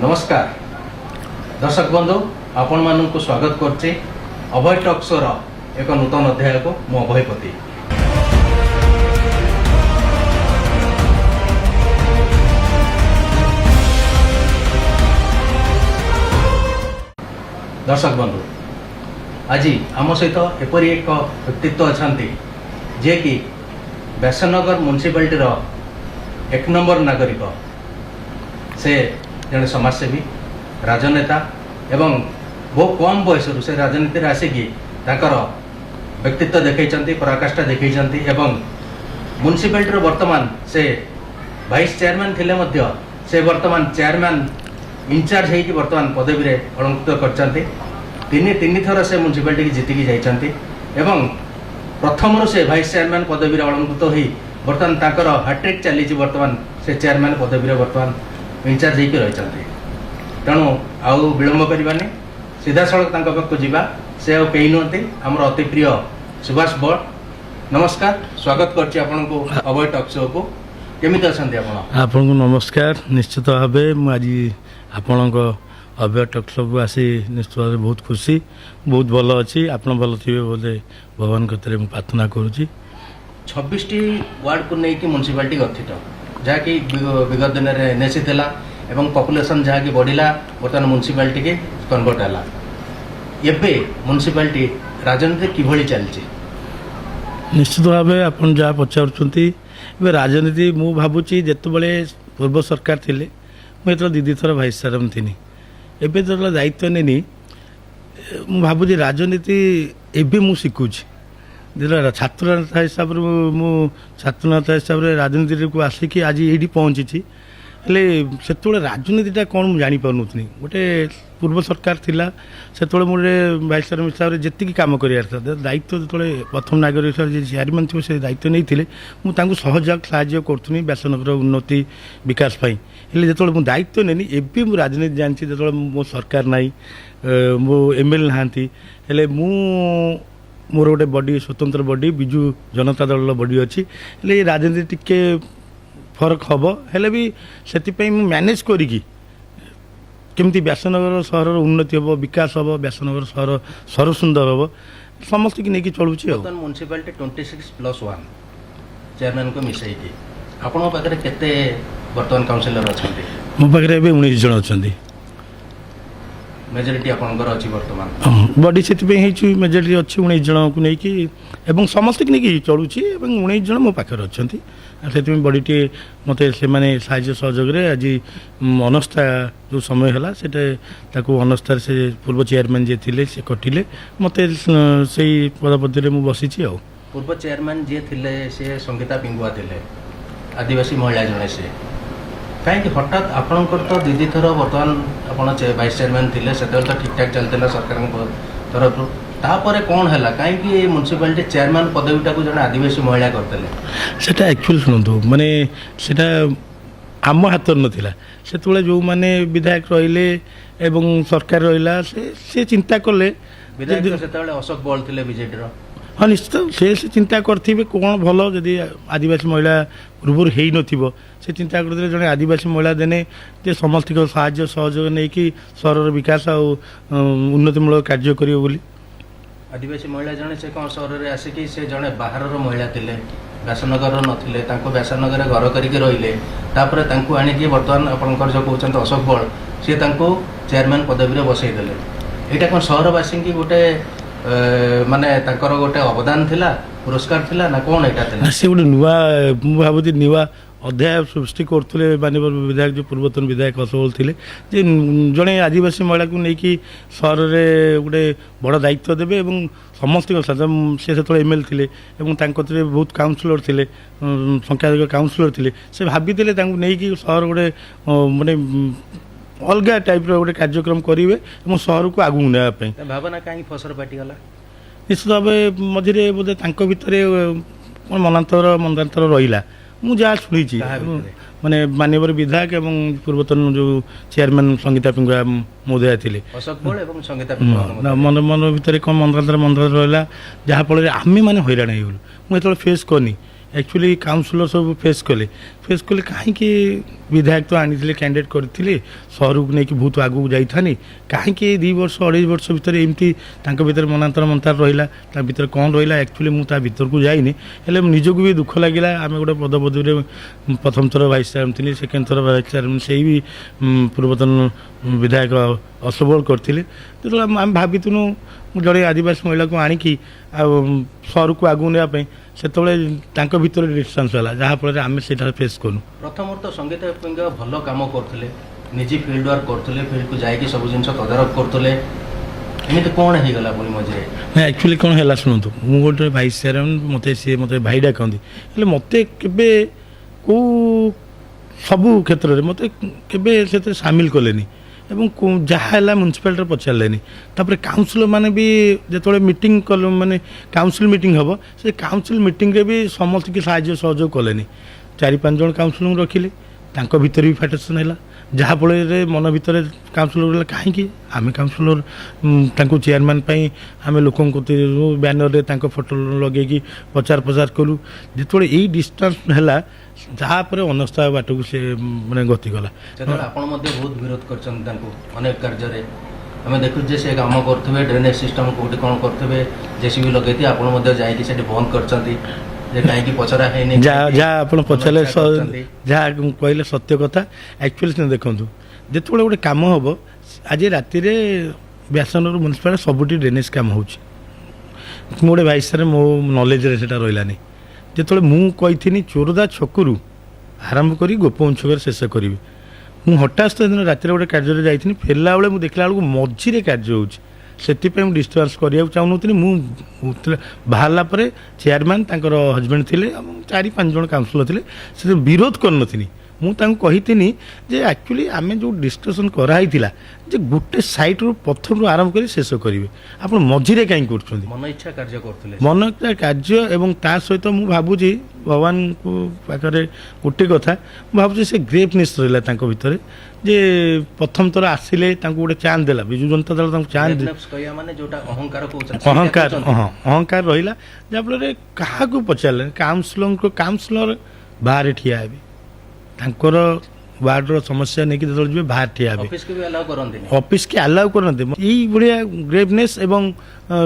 नमस्कार दर्शक बंधु आपण मानक स्वागत करछि अभय टॉक शो रो एक नूतन अध्याय को मो अभयपति। दर्शक बंधु आज आम सहित एपरी एक व्यक्तित्व अच्छा जे कि व्यासनगर म्युनिसिपालिटी रो एक नंबर नागरिक से जड़े समाजसेवी राजनेता एवं बहुत कम बयस से राजनीति आसिकी व्यक्तित्व देखते पराकाष्ठा देखते एवं म्युनिसिपालिटी वर्तमान से वाइस चेयरमैन थिले मध्य से वर्तमान चेयरमैन इंचार्ज होगी वर्तमान पदवी रे अलंकृत करछन्ति। तीन थर से म्युनिसिपालिटी जीतिकी जाइछन्ति एवं प्रथम से वाइस चेयरमैन पदवी रे अलंकृत होई वर्तमान ताकर हैट्रिक चली वर्तमान से चेयरमैन पदवी रे वर्तमान इंचार्ज होगी रही। तेणु आउ विलंब करवानी सीधा सड़क पाखक जावा से आउ कहीं नुहति आमर अति प्रिय सुभाष बड़। नमस्कार स्वागत करछि आपनको अभय टॉक शो को। केमिति अछन्ति आपण? आपनको नमस्कार। निश्चित भाव आज आपणक अभय टॉक शो को आसी निश्चित भाव बहुत खुशी बहुत भल अच्छी आप भल थे बोले भगवान कतरे मु प्रार्थना करुँची। 26टी वार्ड को लेकिन म्युनिसिपालिटी गठित जहाँकि विगत दिन में एनएसी था एवं पॉपुलेशन जहाँकि बढ़ला बर्तमान म्युनिसिपालिटी के कन्वर्ट है। एबे म्युनिसिपालिटी राजनीति किभली चलछि? निश्चित भाव आप जहाँ पचारुंट राजनीति मु भावुची जिते पूर्व सरकार थिले मुझे दीदी थर भाइस चेयरमैन थी एबे जो दायित्व नेनी मु भावुची राजनीति एबे मु शिखुची छात्र नेता हिसाब छात्र नेता हिसाब से राजनीति को आसिकी आज ये पहुँची हेले से राजनीतिटा कौन मुझे जापारूनी गोटे पूर्व सरकार थिला से मोटे वाइस चेयरमैन हिसाब से जी कम कर दायित्व जो प्रथम नागरिक हिसाब से चेयरमैन थी से दायित्व नहीं मुझे सहयोग साहय करूँ व्यासनगर उन्नति विकास हेले जो मुझे दायित्व नेनी एबी मु राजनीति जानची जो मो सरकार नाई मो एमएलए नहांती हेले मु मोर गोटे बॉडी स्वतंत्र बॉडी विजु जनता दल बॉडी अच्छी हेले राजनीति टिके फरक हम हेले भी से मैनेज करी केमती व्यासनगर सहर उन्नति हम विकास हम व्यासनगर सहर सर सुंदर हम समस्त की नहीं चलुची। म्युनिसिपालिटी 26+1 चेयरमैन को मिसई आपण पाखे केते वर्तमान काउंसिलर अच्छा? मो पाखे 19 जन अच्छा। मेजोरिटी आपंकर अच्छी वर्तमान बॉडी से मेजोरिटी अच्छी 19 जन को लेकिन समस्त की नहीं चलुची 19 जन मो पाखे अच्छा से बॉडीटे मत से साहय सहयोग आज अनस्था जो समय है से अनस्था से पूर्व चेयरमैन जी थे से कटिले मत से पदपति में बसी। पूर्व चेयरमैन जी थे से संगीता पिंगुआ थे आदिवासी महिला जड़े से कहीं हठात आपणकर तो दीदी थर बर्तमान आप वाइस चेयरमैन थे से तो ठीक ठाक चलता सरकार तरफ तापर कौन है कहीं म्युनिसिपालिटी चेयरमैन पदवीटा को जन आदिवासी महिला करते एक्चुअली शुणु माने सेटा आम हाथ नाला से जो मैंने विधायक रहिले एवं सरकार रहा से चिंता कले विधायक से अशोक बल थे बीजेडी हाँ निश्चित से चिंता करेंगे कौन भल जदि आदिवासी महिला पूर्व हो से चिंता करते जड़े आदिवासी महिला देने जे समस्त साहय सहयोग नहीं कि सहर विकास और उन्नतिमूलक कार्य करियो बोली। आदिवासी महिला जड़े से कौन सहर में आसिकी से जड़े बाहर महिला थे व्यासनगर नथिले व्यासनगर घर करके रही आनिकी बर्तमान आपंकर जो कहते अशोक बल सी चेयरमैन पदवी में बसईदे यहाँ कौन सहरवासी की गोटे माने गोटे अवदान थिला पुरस्कार थिला ना कौन यहाँ से गोटे नुआ भावी नुआ अध्याय सृष्टि करते माननीय विधायक जो पूर्वतन विधायक अशोक थे जे जड़े आदिवासी महिला को लेकिन सहर में गोटे बड़ दायित्व देवे और समस्त से एमएलए थे बहुत काउंसिलर थे संख्याधिक काउंसिलर थे से भाभी नहीं सहर गोटे माने अलग टाइप गोटे कार्यक्रम करेंगे और सहर को आगू नापी भावना कहीं फसर पाटिगला निश्चित भाव मझे बोधे भितर मनांतर रहा मुझे शुणी माने माननीय विधायक एवं पूर्वतन जो चेयरमैन संगीता पिंगुआ महोदय थे मन मन भितर कौन मंत्रांतर रहा जहाँफल आम मैंने हैरान हो मुझे फेस करनी एक्चुअली काउंसिलर सब फेस कले कहीं विधायक तो आनी कैंडिडेट करते सहर को लेकिन बहुत आगू जाइथानी कहीं 2 वर्ष 2.5 वर्ष भितर एमती भर मनांतर मंतार रहा भर कौन रहा एक्चुअली मुझे भर को जाइनी हेल्ले निजक भी दुख लगे आम गोटे पदपदवी प्रथम थर भाइस चेयरमैन थी सेकेंड थर भाइस चेयरमैन से भी पूर्वतन विधायक असबल करते जो आम भाविलु जड़े आदिवासी महिला को आणिकी सहर को आगू नापी से भर डिस्टेंस है जहाँफल आम से फेस करूँ प्रथम तो संगीत भल कम करते निजी फिल्ड वर्क करते फिल्ड को जाकि सब जिन तदारख करते एमती कौन हो गला पुणी मझे ना एक्चुअली कौन है शुणु मु गोटे भाइस चेयरमैन मत सी मत भाई डाकती हेल्ले मत के कौ सबू क्षेत्र में मत के सामिल कले जहाँ म्यूनिसिपालिटी पचारे तापर काउंसिलर माने भी जो मीटिंग कल माने काउंसिल मीटिंग हम से काउंसिल मीटिंग रे भी समस्त की साहाय्य सहयोग कले 4-5 जन काउंसिलर रखिले भीतर भी फाइटेसन है जहाँफल मन भर काउंसिलर कहीं आम काउंसिलर चेयरमैन आम लोक बैनर फोटो लगे प्रचार प्रचार करूँ जो यही डिस्टेंस है जहाँपर अनस्था बाट को सी मैंने गति गला बहुत विरोध कर कार्य आम देखुचे से कम करेंगे ड्रेनेज सिस्टम कौटी कौन करेंगे जेसीबी लगे आप बंद कर कहीं पचरा है जहाँ आप पचारे जहाँ कहले सत्य कथा एक्चुअली देखो जो गोटे कम हम आज राति व्यासनगर म्यूनिसिपालिटी सबुठी ड्रेनेज कम हो गोटे भाइस मो नॉलेज रे सेटा रहिलानी जो मुझी चोरदा छकु आरंभ कर गोपवंश छक शेष करी मुझ हठात दिन राति गोटे कार्य जाइए फेरला बेले मुझे देखला बेलू मझीरे कार्य हो डिस्टर्बांस करने चाहूनी मुझे बाहरला चेयरमैन हजबैंड थे 4-5 जन काउंसिलर थे से विरोध करनी मुझे जे एक्चुअली आम जो डिस्कसन कराई जे गोटे साइट रू प्रथम आरंभ कर शेष करेंगे आप मझीरे कहीं कर मन इच्छा कार्य करते मन इच्छा कार्य एवं ता सहित मुझे भावुची भगवान को पाखे गोटे कथा भावुची से ग्रेटनेस रहा भीतर जे प्रथम थर आसिले गोटे चांद देला विजु जनता दल चांद अहंकार अहंकार रहा जहाँफल क्या पचारे काउंसिलर बाहर ठिया तांकर वार्डर समस्या नहीं कि जो बाहर ठिया ऑफिस के अलाउ करते यही बढ़िया ग्रेवनेस एवं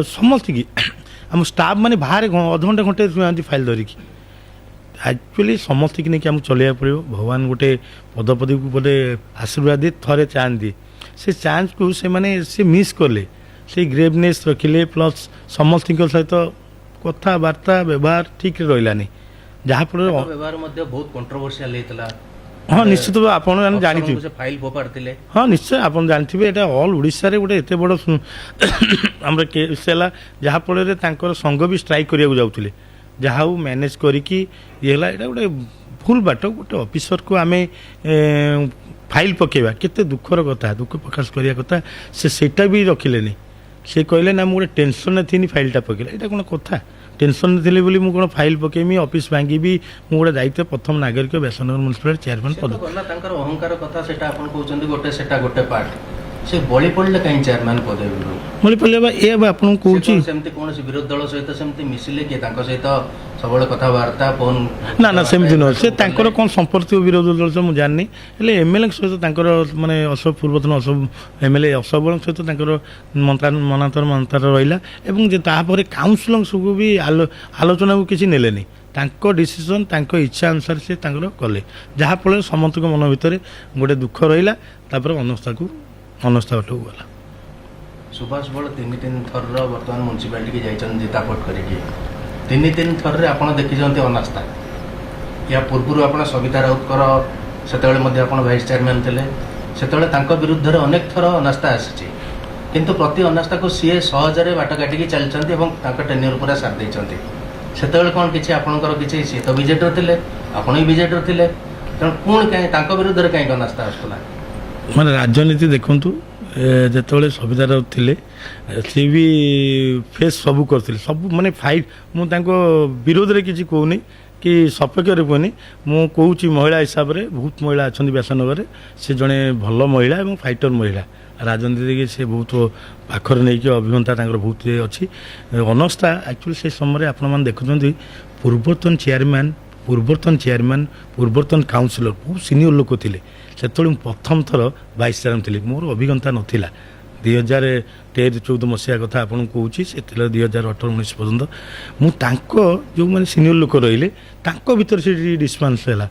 समस्त की आम स्टाफ माने बाहर अधघंटे घंटे फाइल धरिकी एक्चुअली समस्त की नहीं चलना पड़ो भगवान गोटे पदपदी को गोटे आशीर्वाद दी थे चांस दिए से चांस को से माने से मिस कले से ग्रेवनेस रखिले प्लस समस्त सहित कथबार्ता व्यवहार ठीक रही जहाँफल व्यवहार बहुत कंट्रोवर्शियल होता हाँ निश्चित भाव आप जानी फाइल फोपाड़ी हाँ निश्चय आप जानते हैं ऑल ओडिशा गोटे एत बड़ आम केस है जहाँफल संघ भी स्ट्राइक करने जाऊे जहाँ मैनेज करिकी ये गोटे भूल बाट गोटे ऑफिसर को आम फाइल पकेबा केते दुखर कथा दुख प्रकाश करिया कथा सेटा भी रखिले से कहले ना मुझे टेंशन थी फाइलटा पकेला यहाँ कौन कथा टेंशन थी बोली मुझे फाइल पकेमी ऑफिस भांगी मुझे गोटे दायित्व प्रथम नागरिक व्यासनगर म्यूनिसिपालिटी चेयरमैन पद अहंकार कथा से कहते गोटे गोटे पार्ट से बड़ी पड़े कहीं चेयरमैन पदवी बड़ी पड़े ये आपको कौन कौन विरोध दल सहित मिसिले कि सहित सब कथबार्ता फोन ना सेमती नुह से कौन संपर्क विरोध दल से मुझे जाननी हेल्ले एमएलए सहित माने अशोक पूर्वतन अशोक एमएलए अशोक सहित मनातर मंतार रहा काउंसिलर सब भी आलोचना को किसी नेलेनी डिसीजन इच्छा अनुसार से कले जहाँफल समस्त मन भितर गोटे दुख रहा अनस्था को अनस्था बाटू गला सुभाष बल 3 थर बर्तमान म्यूनिसिपालिटी की जाइछन जितापट करिकी 3 थर आप देखी अनास्था या पूर्व आप सविता राउत से भाइस चेयरमैन थे से विरुद्ध अनेक थर अनास्था आसी किंतु प्रति अनास्था को सी सहजरे बाट काटिकी चलती टेन्यूर पूरा साथ देते से कौन किसी आपंकर किसी सी तो बीजेडी थे आप बीजेडी थे तेणु पुणी कहीं विरुद्ध कहीं अनास्था आसूला माने राजनीति देखु जो सविता राउत थे सी भी फेस सबू करते सब माने फाइट मुझे विरोध में किसी कहूनी कि सपेक्षरे कहनी मु कौची महिला हिसाब से बहुत महिला अच्छा व्यासनगर से जड़े भल महिला और फाइटर महिला राजनीति से बहुत पाखर नहीं कि अभिज्ञता बहुत अच्छी अनस्था एक्चुअली से समय आपण मैंने देखुं पूर्वतन चेयरमैन पूर्वतन काउंसिलर बहुत सीनियर लोक थे से प्रथम थर वाइस चेयरमैन थी मोर अभिज्ञता नाला 2013-14 मसीहा कथा आपन कहूँ से 2018-19 पर्यंत मुझे जो मैंने सीनियर लोक रही भर से डिस्पांस है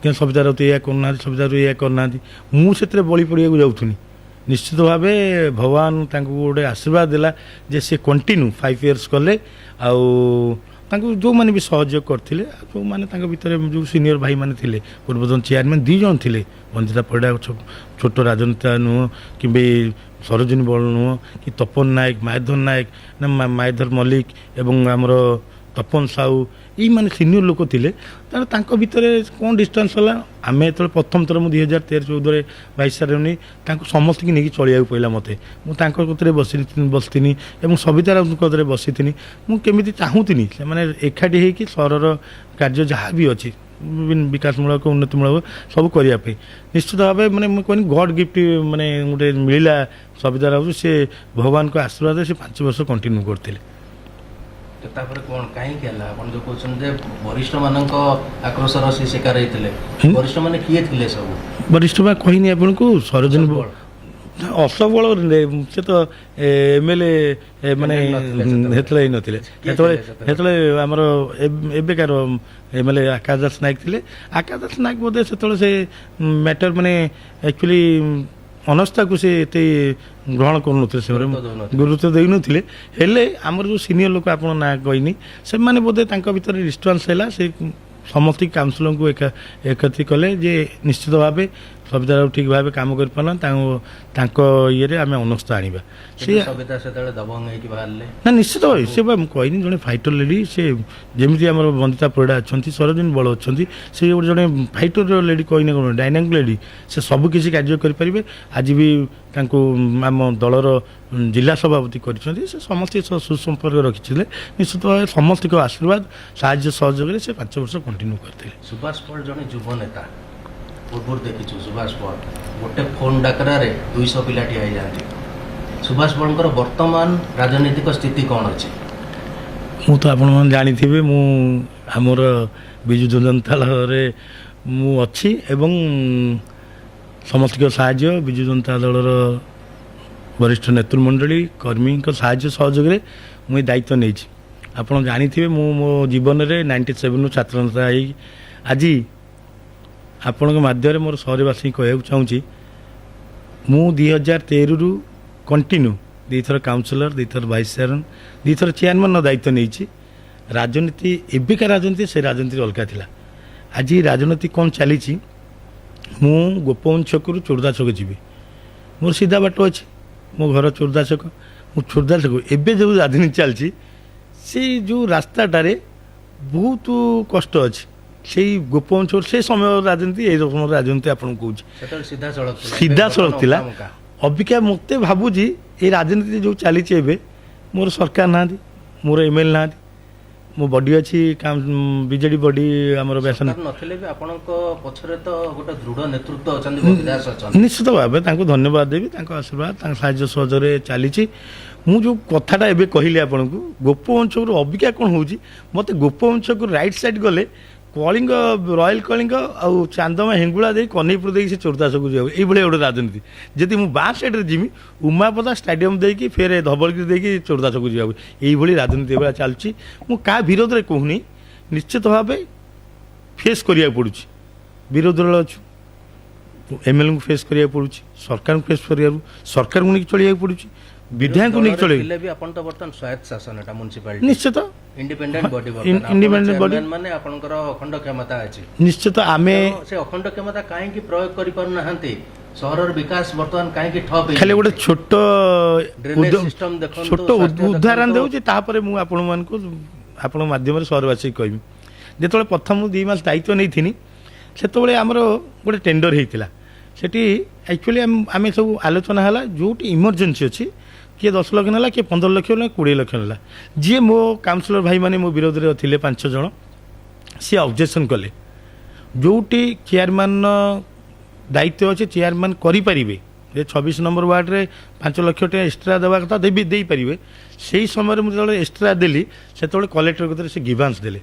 कि सवितार तो या करना सवितार या करना मुझे बड़ी पड़ा जाऊनी निश्चित भाव भगवान गोटे आशीर्वाद देला जे से कंटिन्यू 5 इयर्स कले जो मैंने भी सहयोग करते जो मैंने भितर जो सीनियर भाई मैंने थे पूर्वतन चेयरमैन 2 जन थे वंदिता परिड़ा छोट राजनेता नुह कि सरोजिनी बल नुह कि तपन नायक मायधर नायक ना मायधर मल्लिक एवं आमर तपन साहू ये मैंने सीनियर लोक थे तार भितर कौन डिस्टेंस है आम जो प्रथम थर मुझे 2013-14 वाइस चेयरमैन समस्त की नहीं चलिया पड़ा मत मुझे बसती और सवितार कदे बसी मुझे चाहूनी से मैंने एकाठी होकर सहर कार्य जहाँ भी अच्छी विकासमूलक उन्नतिमूलक सब करने निश्चित भाव मैंने कहनी गॉड गिफ्ट मैंने गोटे मिलला सवितार से भगवान को आशीर्वाद से 5 वर्ष कंटिन्यू करते कौन कहीं जो कहते वरिष्ठ मान आक्रोशर से शिकार होते वरिष्ठ मान किए थे सब वरिष्ठ में कहनी आपन को सरोजिनी असबल से तो एमएलए मैंने नथिले आमर एबेकार एमएलए आकाश दास नायक थे आकाश दास नायक बोधे से मैटर मैंने एक्चुअली अनस्था को से ग्रहण कर गुरुत्व दे नथिले हेले आमर जो सीनियर लोक आप ना कहनी से माने बोधे भीतर डिस्टेंस है से समस्त काउंसिलर को एकत्रित कले जे निश्चित भाव सवितार ठीक भाव काम कर ये आम अनस्था आने ना निश्चित भाव से कहनी जड़े फाइटर लेडी से जमी आम वंदिता परिड़ा अच्छा सरोजिनी बल अच्छा से गोटे जड़े फाइटर लेडी कहने कौन डायनामिक लेडी से सबकि कार्य करेंगे आज भी आम दलर जिला सभापति कर समस्त सुसंपर्क रखी निश्चित भाव समस्त आशीर्वाद साहाय्य सहयोग से 5 वर्ष कंटिन्यू करते सुभाष पल जड़े युव नेता पूर्व देखीचु सुभाष बल गोटे फोन डाकरा 200 पिला ठिया जाती सुभाष बलकर वर्तमान राजनीतिक स्थिति कौन अच्छी मु तो आपण मैंने जानी मु आमर विजु जनता दल मु अच्छी एवं समस्त साहाय्य विजु जनता दलर वरिष्ठ नेतृमंडली कर्मी साहाय्य सहयोग मुझे दायित्व नहीं आप जानी मो जीवन में 97 छात्र नेता आज आपण माध्यम मोर सहरवासी कहूँ चाहूँगी मु 2013 कंटिन्यू 2 थर काउंसिलर 2 थर वाइस चेयरमैन 2 थर चेयरमैन दायित्व नहीं राजनीति एबिका राजनीति से राजनीति अलग था आज राजनीति कौन चली मु गोपवन छक चोरदा छक जी मोर सीधा बाट अच्छी मो घर चोरदा छक मु चोरदा छक एवं जो राजनीति चलती से जो रास्ताटारे बहुत कष्ट अच्छी से गोपवन छोर से समय राजनीति ये समय राजनीति आपन कहूँ सीधा सड़क थिला अबिका मत भावुची ये राजनीति जो चली मोर सरकार ना मोर एमएलए ना मो बॉडी अच्छी बीजेडी बॉडी आमर व्यासन निश्चित भाव धन्यवाद देवी आशीर्वाद साहाय्य सहयोग चली मु जो कथाटा एबे कहली आपन को गोपवंश अबिका कौन हो मत गोपवंश को राइट साइड गले कलिंग रॉयल कलिंग आउ चांदमा हेंगुला दे कन्हैपुर दे से चोरदास को जाऊ ये गोटे राजनीति जदि मु बाँ साइड जीमी उमापदा स्टाडियम देकी फेर धवलगिरी देकी चोरदास को जाऊ ये राजनीति भाई चलती मु क्या विरोध में कहूनी निश्चित भाव फेस करिया पड़ू विरोध अच्छु एमएलए को फेस करिया पड़ू सरकार को फेस करिया सरकार को नहीं चलिया पड़ू विधायक को नहीं चले स्वायत्त शासन म्युनिसिपालिटी निश्चित इंडिपेंडेंट बॉडी इंडिपेंडेंट बॉडी माने आपनकर अखंड क्षमता अछि निश्चित आमे से अखंड क्षमता काहे की प्रयोग करि पर नहंती शहरर विकास वर्तमान काहे की ठप खाली गोटे छोट ड्रेनेज सिस्टम देखो छोट उदाहरण देउ जे तापर मु आपण मान को आपण माध्यम रे शहरवासी कहबी जेतले प्रथम 2 मास दायित्व नै थिनी सेतबेले हमरो गोटे टेंडर हेतिला सेठी एक्चुअली आमे सब आलोचना हला जोटी इमरजेंसी अछि किए 10 लाख ना किए 15 लाख ना 20 लाख ना जी मो काउंसिलर भाई माने मो विरोध रे थिले 5 जण सी ऑब्जेक्शन कले जोटी चेयरमैन दायित्व अच्छे चेयरमैन करें जे 26 नंबर वार्ड रे 5 लाख टे एक्सट्रा देवा कथा दे पारे से समय मुझे एक्सट्रा देली से कलेक्टर कतर से गिभांस देले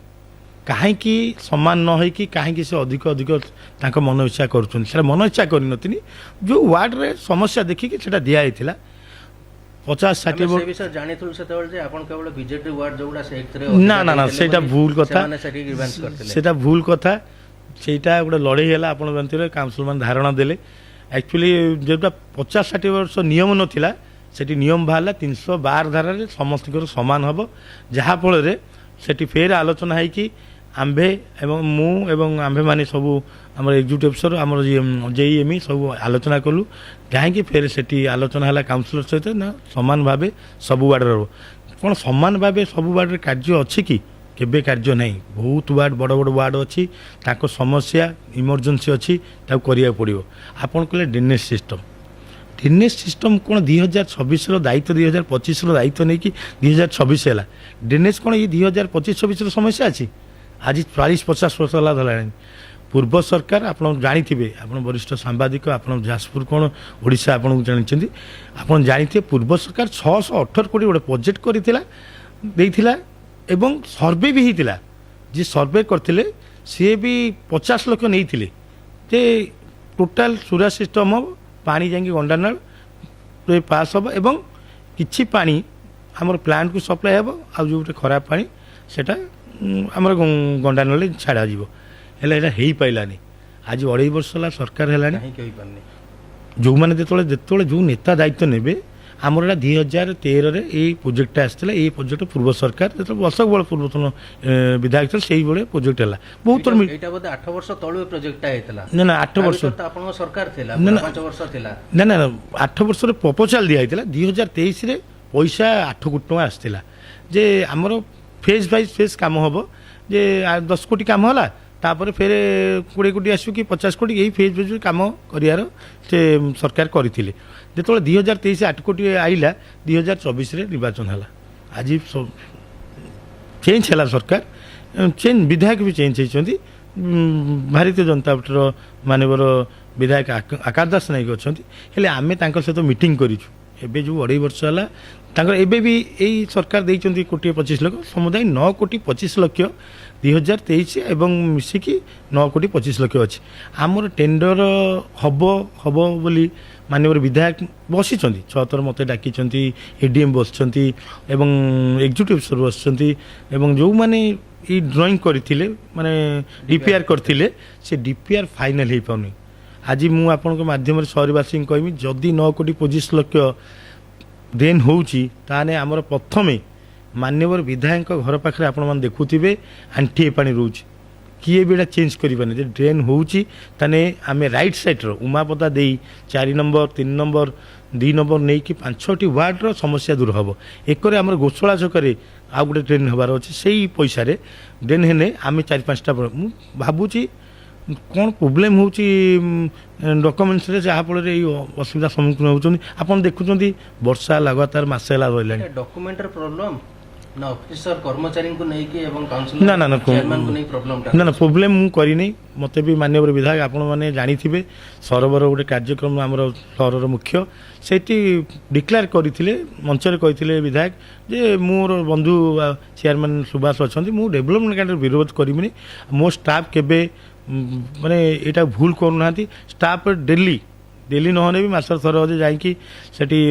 कहीं समान न हो कि कहीं से अधिक अधिक तांको मन इच्छा कर मन इच्छा करनी जो वार्ड रे समस्या देखिकी से दिखाई 50-60 से विषय जानिथुल सेतेबेले जे आपण केवल बीजेपी वार्ड जोडा से एकरे ना ना ना सेटा भूल कथा सेटा भूल कथा सेटा गोटे लड़ाई है आप जानते काउंसिल मान धारणा देले एक्चुअली जोटा 50-60 वर्ष नियम नथिला सेठी नियम बाहला 312 धारा समस्त समान हम जहाँफल से फेर आलोचना है कि आम्भे एवं मु एवं आम्भे माने सब आम एग्जीक्यूटिव अफिसर आम जेईएमई सब आलोचना कलु कहीं फेर से आलोचना है काउंसिलर सहित ना सामान भाव सब वार्ड कौन सामान भाव सब वार्ड कार्य अच्छी कि केबे कार्य नहीं बहुत वार्ड बड़ बड़ वार्ड अच्छी ताको समस्या इमरजेंसी अच्छी करिया पड़ो आपन कहले ड्रेनेज सिस्टम कौन 2026 दायित्व 2025 दायित्व नहीं कि 2026 है ड्रेनेज कौन ये 2025-26 समस्या अच्छी आज 40-50 वर्ष है पूर्व सरकार आप जानी आप वरिष्ठ सांबादिक आप जाजपुर कौन ओडिशा आपको जानते आप जानी पूर्व सरकार 618 कोटी गोटे प्रोजेक्ट करता एवं सर्वे भी होता जी सर्वे करते सी भी 50 लाख नहीं थे टोटाल सुरा सिस्टम हम पानी जाकि गंडानाल पास हम एवं किछि पानी आमर प्लांट को सप्लाई हम आ जो खराब पानी सेटा आमर गंडानाल छाड़ा हेल्ला हो पारानी आज 2.5 वर्ष है सरकार है जो मैंने जो नेता दायित्व ने आमर 2013 रे ये प्रोजेक्ट आसला ये प्रोजेक्ट पूर्व सरकार जो वर्ष बड़े पूर्वतन विधायक से प्रोजेक्ट है बहुत 8 वर्ष तलु प्रोजेक्ट ना ना 8 वर्ष सरकार ना ना 8 वर्ष प्रपोजाल दिखाई 2023 रे पैसा 8 कोटी टका आसला जे आमर फेज वाइज फेज काम हम जे 10 कोटी काम है तापर फेर 20 कोटी आसू कि 50 कोटी यही फेज फेज काम कर सरकार करते जो 2023 8 कोटी आईला 2024 निर्वाचन है आज चेंज है सरकार चेंज विधायक भी चेंज होती भारतीय जनता पार्टी मानवर विधायक आकाश दास नायक अच्छा आम सहित मीटिंग करूँ एबे जो 2.5 वर्ष है एबे भी यही सरकार देती 1,25 लाख समुदाय 9 कोटी 25 लाख 2023 एवं मिसिकी 9 कोटी 25 लाख अच्छी आमर टेंडर हम बोली मानवर विधायक बसी 6 थर मत डाकी एडीएम बस एग्जीक्यूटिव अफिसर बस जो मैंने ये ड्राइंग करते माने डीपीआर करते से डीपीआर फाइनाल हो पानी आज मु आपण माध्यम सहरवासी कहमी जदि 9 कोटी 25 लाख ड्रेन होने आमर प्रथमे मान्यवर विधायक घर पाखे आपण मैंने देखुवे आंठिए पानी रोच किए भी चेंज करें ड्रेन होने आम रईट सैड्र उमापदा दे 4 नंबर 3 नंबर 2 नंबर नहीं कि 5-6टी वार्डर समस्या दूर हम एक आम गोशला छकरे आउ गोटे ड्रेन हबार अच्छे से पैसा ड्रेन हेने आम 4-5टा भावुची कौन प्रोब्लेम हो डॉक्यूमेंट्स जहाँफल असुविधा सम्मुखीन होती आप देखुं वर्षा लगातार मसे रहा डॉक्यूमेंटर प्रॉब्लम ना ऑफिसर कर्मचारी को नहीं कि एवं काउंसिल ना ना ना चेयरमैन को नहीं प्रॉब्लम ना ना प्रोब्लेम मु करी मते भी माननीय विधायक आपण मैंने जानी थे सरोवर गोटे कार्यक्रम आमर सहर मुख्य से डिक्लेयर करते मंचर कहते विधायक जे मोर बंधु चेयरमैन सुभाष अच्छा मु डेभलपमेंट कांड विरोध करी मो स्टाफ केबे माने यहाँ भूल करूना स्टाफ डेली नहने भी मासर थर अजे जाकि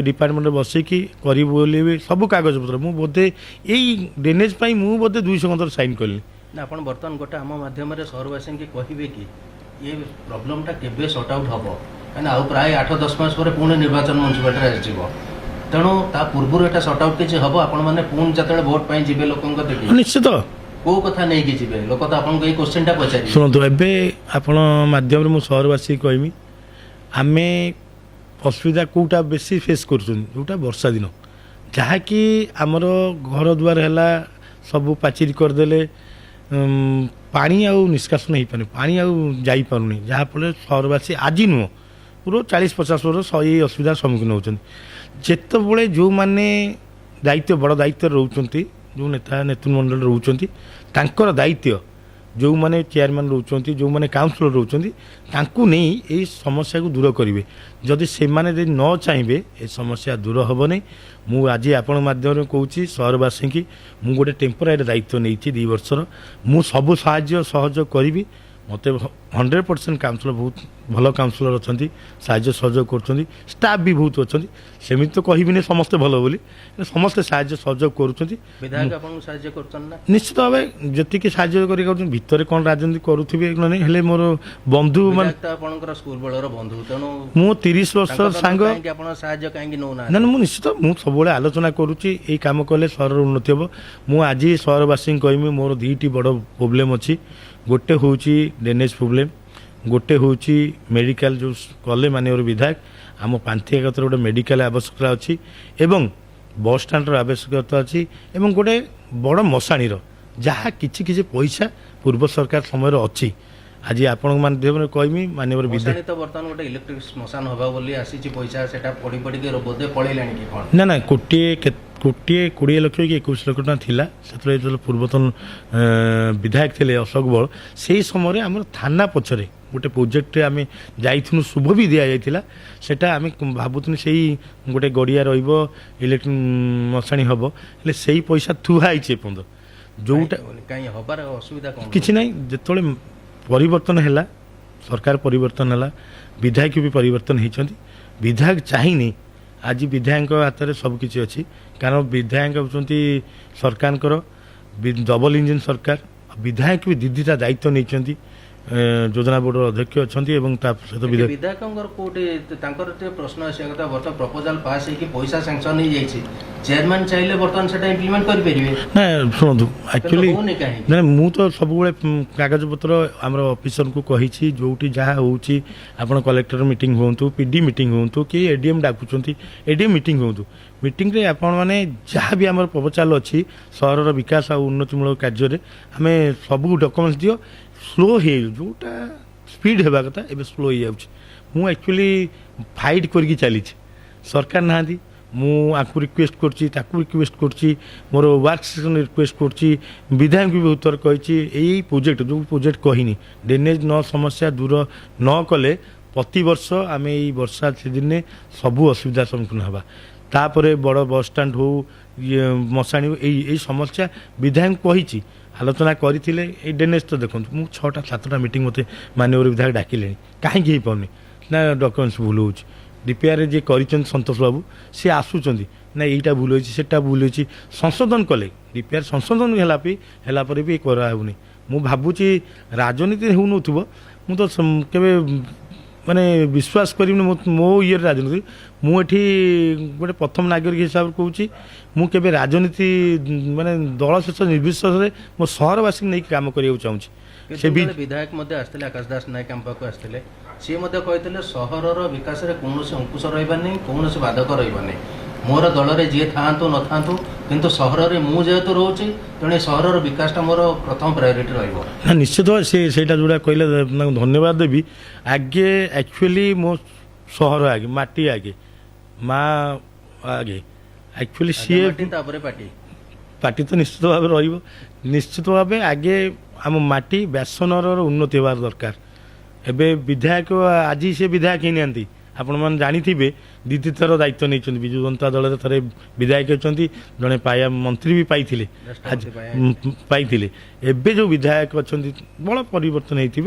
डिपार्टमेंट बसिकी करी भी सब कागज पत्र मु बोधे यही ड्रेनेज मु बोधे 200 खंतर साइन कली ना आपण बर्तमान गोटे आम माध्यम सहरवासी की कहे कि ये प्रॉब्लमटा केबे सॉर्ट आउट हम कहीं आउ प्राय 8-10 मास पर पुणी निर्वाचन म्यूनिसिपालिटी आसो तेणु ता पूर्व एटा सॉर्ट आउट किसी हम आपण मैंने पुणी जो भोट पाई जी लोक निश्चित कौ कथा नहीं कि लोक तो आपको ये क्वेश्चन पचार शुणु एवं आपण माध्यम मुझे सहरवासी कहमी आम असुविधा कौटा बेसी फेस करोटा वर्षा दिन जहाँकि आमर घर द्वार है सब पाचेरी करदे पानी आउ निष्कासन हो पानी पानी आउ जापारूनी जहाँफल सहरवासी आज नुह पूरा 40-50 वर्ष ये असुविधार सम्मुखीन होती जिते जो मैंने दायित्व बड़ दायित्व रोच जो नेता नेतृमंडल रोच दायित्व ଯେଉଁମାନେ ଚେୟାରମ୍ୟାନ୍ ରହୁଛନ୍ତି ଯେଉଁମାନେ କାଉନସିଲର ରହୁଛନ୍ତି ତାଙ୍କୁ ନେଇ ଏଇ ସମସ୍ୟାକୁ ଦୂର କରିବେ। ଯଦି ସେମାନେ ଯଦି ନ ଚାହିଁବେ ଏ ସମସ୍ୟା ଦୂର ହେବନି। ମୁଁ ଆଜି ଆପଣ ମାଧ୍ୟମରେ କହୁଛି ସହରବାସୀଙ୍କି ମୁଁ ଗୋଟେ ଟେମ୍ପୋରାରୀ ଦାୟିତ୍ୱ ନେଇଛି 2 ବର୍ଷର। ମୁଁ ସବୁ ସାହାଯ୍ୟ ସହଯୋଗ କରିବି। ମୋତେ 100% କାଉନସିଲର ବହୁତ ଭଲ କାଉନସିଲର ଅଛନ୍ତି, ସାହାଯ୍ୟ ସହଯୋଗ କରୁଛନ୍ତି, ଷ୍ଟାଫ୍ ବି ବହୁତ ଅଛନ୍ତି। ସେମିତି ତ କହିବିନି ସମସ୍ତେ ଭଲ ବୋଲି, ସମସ୍ତେ ସାହାଯ୍ୟ ସହଯୋଗ କରୁଛନ୍ତି। ବିଧାୟକ ଆପଣଙ୍କୁ ସାହାଯ୍ୟ କରୁଛନ୍ତି ନା? ନିଶ୍ଚିତ ଭାବେ ଯେତିକି ସାହାଯ୍ୟ କରି କରୁଛନ୍ତି, ଭିତରେ କ'ଣ ରାଜନୀତି କରୁଥିବେ ମାନେ ହେଲେ ମୋର ବନ୍ଧୁ ମାନେ ବିଧାୟକ ତ ଆପଣଙ୍କର ସ୍କୁଲ ବେଳର ବନ୍ଧୁ, ତେଣୁ ମୁଁ 30 ବର୍ଷର ସାଙ୍ଗ। କାହିଁକି ଆପଣ ସାହାଯ୍ୟ କାହିଁକି ନେଉନାହାନ୍ତି? ନା ମୁଁ ନିଶ୍ଚିତ ମୁଁ ସବୁବେଳେ ଆଲୋଚନା କରୁଛି ଏଇ କାମ କଲେ ସହରର ଉନ୍ନତି ହେବ। ମୁଁ ଆଜି ସହରବାସୀଙ୍କୁ କହିବି ମୋର 2ଟି ବଡ଼ ପ୍ରୋବ୍ଲେମ୍ ଅଛି। ଗୋଟେ ହେଉଛି ଡ୍ରେନେଜ୍ ପ୍ରୋବ୍ଲେମ୍, ଗୋଟେ ହେଉଛି ମେଡ଼ିକାଲ ଯେଉଁ କଲେ ମାନ୍ୟବର ବିଧାୟକ ଆମ ପାନ୍ଥିଆଗତରେ ଗୋଟେ ମେଡ଼ିକାଲ ଆବଶ୍ୟକତା ଅଛି ଏବଂ ବସ୍ ଷ୍ଟାଣ୍ଡର ଆବଶ୍ୟକତା ଅଛି ଏବଂ ଗୋଟେ ବଡ଼ ମଶାଣିର ଯାହା କିଛି କିଛି ପଇସା ପୂର୍ବ ସରକାର ସମୟରେ ଅଛି। ଆଜି ଆପଣଙ୍କ ମାଧ୍ୟମରେ କହିବି ମାନ୍ୟବର ବିଧାୟକ ମଶାଣି ତ ବର୍ତ୍ତମାନ ଗୋଟେ ଇଲେକ୍ଟ୍ରିକ ଶ୍ମଶାନ ହବା ବୋଲି ଆସିଛି ପଇସା, ସେଟା ପଡ଼ି ପଡ଼ିକି ବୋଧେ ପଳେଇଲାଣି କି କ'ଣ? ନା କୋଟିଏ 20 ଲକ୍ଷ କି 21 ଲକ୍ଷ ଟଙ୍କା ଥିଲା ସେତେବେଳେ ଯେତେବେଳେ ପୂର୍ବତନ ବିଧାୟକ ଥିଲେ ଅଶୋକ ବଳ। ସେହି ସମୟରେ ଆମର ଥାନା ପଛରେ ଗୋଟେ ପ୍ରୋଜେକ୍ଟରେ ଆମେ ଯାଇଥିଲୁ, ଶୁଭ ବି ଦିଆଯାଇଥିଲା। ସେଟା ଆମେ ଭାବୁଥିଲୁ ସେଇ ଗୋଟେ ଗଡ଼ିଆ ରହିବ, ଇଲେକ୍ଟ୍ରିକ୍ ମଶାଣି ହେବ, ହେଲେ ସେଇ ପଇସା ଥୁଆ ହେଇଛି ଏପର୍ଯ୍ୟନ୍ତ। ଯେଉଁଟା କାହିଁ ହବାର ଅସୁବିଧା କ'ଣ? କିଛି ନାହିଁ, ଯେତେବେଳେ ପରିବର୍ତ୍ତନ ହେଲା, ସରକାର ପରିବର୍ତ୍ତନ ହେଲା, ବିଧାୟକ ବି ପରିବର୍ତ୍ତନ ହେଇଛନ୍ତି। ବିଧାୟକ ଚାହିଁନି ଆଜି ବିଧାୟକଙ୍କ ହାତରେ ସବୁକିଛି ଅଛି, କାରଣ ବିଧାୟକ ହେଉଛନ୍ତି ସରକାରଙ୍କର ଡବଲ ଇଞ୍ଜିନ୍ ସରକାର। ବିଧାୟକ ବି 2ଟା ଦାୟିତ୍ୱ ନେଇଛନ୍ତି, ଯୋଜନା ବୋର୍ଡର ଅଧ୍ୟକ୍ଷ ଅଛନ୍ତି ଏବଂ ତା ସହିତ ବିଧାୟକଙ୍କର କୋଉଠି ତାଙ୍କର ଟିକେ ପ୍ରଶ୍ନ ଆସିବା କଥା। ବର୍ତ୍ତମାନ ପ୍ରପୋଜାଲ ପାସ୍ ହେଇକି ପଇସା ସାଂସନ ହେଇଯାଇଛି, ଚେୟାରମ୍ୟାନ୍ ଚାହିଁଲେ ବର୍ତ୍ତମାନ ସେଟା ଇମ୍ପ୍ଲିମେଣ୍ଟ କରିପାରିବେ ନା। ଶୁଣନ୍ତୁ ଆକ୍ଚୁଆଲି କାହିଁକି ନା ମୁଁ ତ ସବୁବେଳେ କାଗଜପତ୍ର ଆମର ଅଫିସରଙ୍କୁ କହିଛି, ଯେଉଁଠି ଯାହା ହେଉଛି ଆପଣ କଲେକ୍ଟର ମିଟିଂ ହୁଅନ୍ତୁ, PD ମିଟିଂ ହୁଅନ୍ତୁ, କି ADM ଡାକୁଛନ୍ତି ADM ମିଟିଂ ହୁଅନ୍ତୁ, ମିଟିଂରେ ଆପଣମାନେ ଯାହା ବି ଆମର ପ୍ରପୋଜାଲ ଅଛି ସହରର ବିକାଶ ଆଉ ଉନ୍ନତିମୂଳକ କାର୍ଯ୍ୟରେ ଆମେ ସବୁ ଡକୁମେଣ୍ଟସ୍ ଦିଅ। ସ୍ଲୋ ହେଇଯାଉଛି, ଯେଉଁଟା ସ୍ପିଡ୍ ହେବା କଥା ଏବେ ସ୍ଲୋ ହେଇଯାଉଛି। ମୁଁ ଆକ୍ଚୁଆଲି ଫାଇଟ୍ କରିକି ଚାଲିଛି, ସରକାର ନାହାନ୍ତି। ମୁଁ ଆଙ୍କୁ ରିକ୍ୱେଷ୍ଟ କରୁଛି, ତାକୁ ରିକ୍ୱେଷ୍ଟ କରୁଛି, ମୋର ୱାର୍କ ସେକ୍ସନ୍ ରିକ୍ୱେଷ୍ଟ କରୁଛି, ବିଧାୟକଙ୍କୁ ବି ବହୁତ ଥର କହିଛି ଏଇ ପ୍ରୋଜେକ୍ଟ ଯେଉଁ ପ୍ରୋଜେକ୍ଟ କହିନି ଡ୍ରେନେଜ୍ ସମସ୍ୟା ଦୂର ନ କଲେ ପ୍ରତିବର୍ଷ ଆମେ ଏଇ ବର୍ଷା ସିଜିନ୍ରେ ସବୁ ଅସୁବିଧାର ସମ୍ମୁଖୀନ ହେବା। ତାପରେ ବଡ଼ ବସ୍ଷ୍ଟାଣ୍ଡ ହେଉ, ମଶାଣି ହେଉ, ଏଇ ସମସ୍ୟା ବିଧାୟକଙ୍କୁ କହିଛି, ଆଲୋଚନା କରିଥିଲେ। ଏଇ ଡ୍ରେନେଜ୍ ତ ଦେଖନ୍ତୁ, ମୁଁ 6ଟା 7ଟା ମିଟିଂ ମୋତେ ମାନ୍ୟବର ବିଧାୟକ ଡାକିଲେଣି, କାହିଁକି ହେଇପାରୁନି ନା ଡକ୍ୟୁମେଣ୍ଟସ୍ ଭୁଲ ହେଉଛି। DPRରେ ଯିଏ କରିଛନ୍ତି ସନ୍ତୋଷ ବାବୁ, ସିଏ ଆସୁଛନ୍ତି ନା ଏଇଟା ଭୁଲ ହୋଇଛି ସେଟା ଭୁଲ ହୋଇଛି, ସଂଶୋଧନ କଲେ। DPR ସଂଶୋଧନ ହେଲା ପରେ ବି କରାହେଉନି। ମୁଁ ଭାବୁଛି ରାଜନୀତି ହେଉନଥିବ, ମୁଁ ତ କେବେ ମାନେ ବିଶ୍ୱାସ କରିବିନି ମୋ ଇଏରେ ରାଜନୀତି। ମୁଁ ଏଠି ଗୋଟେ ପ୍ରଥମ ନାଗରିକ ହିସାବରେ କହୁଛି, ମୁଁ କେବେ ରାଜନୀତି ମାନେ ଦଳ ଶେଷ ନିର୍ବିଶେଷରେ ମୋ ସହରବାସୀଙ୍କୁ ନେଇକି କାମ କରିବାକୁ ଚାହୁଁଛି। ସେ ବିଧାୟକ ମଧ୍ୟ ଆସିଥିଲେ, ଆକାଶ ଦାସ ନାୟକ ଆମ ପାଖକୁ ଆସିଥିଲେ, ସିଏ ମଧ୍ୟ କହିଥିଲେ ସହରର ବିକାଶରେ କୌଣସି ଅଙ୍କୁଶ ରହିବାନି, କୌଣସି ବାଧକ ରହିବାନି। ମୋର ଦଳରେ ଯିଏ ଥାଆନ୍ତୁ ନଥାନ୍ତୁ, କିନ୍ତୁ ସହରରେ ମୁଁ ଯେହେତୁ ରହୁଛି ତେଣୁ ସହରର ବିକାଶଟା ମୋର ପ୍ରଥମ ପ୍ରାୟୋରିଟି ରହିବ। ନା ନିଶ୍ଚିତ ସେଇଟା ଯେଉଁଟା କହିଲେ ତାଙ୍କୁ ଧନ୍ୟବାଦ ଦେବି। ଆଗେ ଆକ୍ଚୁଆଲି ମୋ ସହର ଆଗେ, ମାଟି ଆଗେ, ମା ଆଗେ। ଆକ୍ଚୁଆଲି ସିଏ ତାପରେ ପାର୍ଟି ତ ନିଶ୍ଚିତ ଭାବେ ରହିବ। ନିଶ୍ଚିତ ଭାବେ ଆଗେ ଆମ ମାଟି ବ୍ୟାସନଗରର ଉନ୍ନତି ହେବା ଦରକାର। ଏବେ ବିଧାୟକ ଆଜି ସେ ବିଧାୟକ ହେଇନାହାନ୍ତି, ଆପଣମାନେ ଜାଣିଥିବେ 2 ଥର ଦାୟିତ୍ୱ ନେଇଛନ୍ତି। ବିଜୁ ଜନତା ଦଳରେ ଥରେ ବିଧାୟକ ଅଛନ୍ତି, ଜଣେ ମନ୍ତ୍ରୀ ବି ପାଇଥିଲେ। ଏବେ ଯେଉଁ ବିଧାୟକ ଅଛନ୍ତି ବଳ ପରିବର୍ତ୍ତନ ହେଇଥିବ,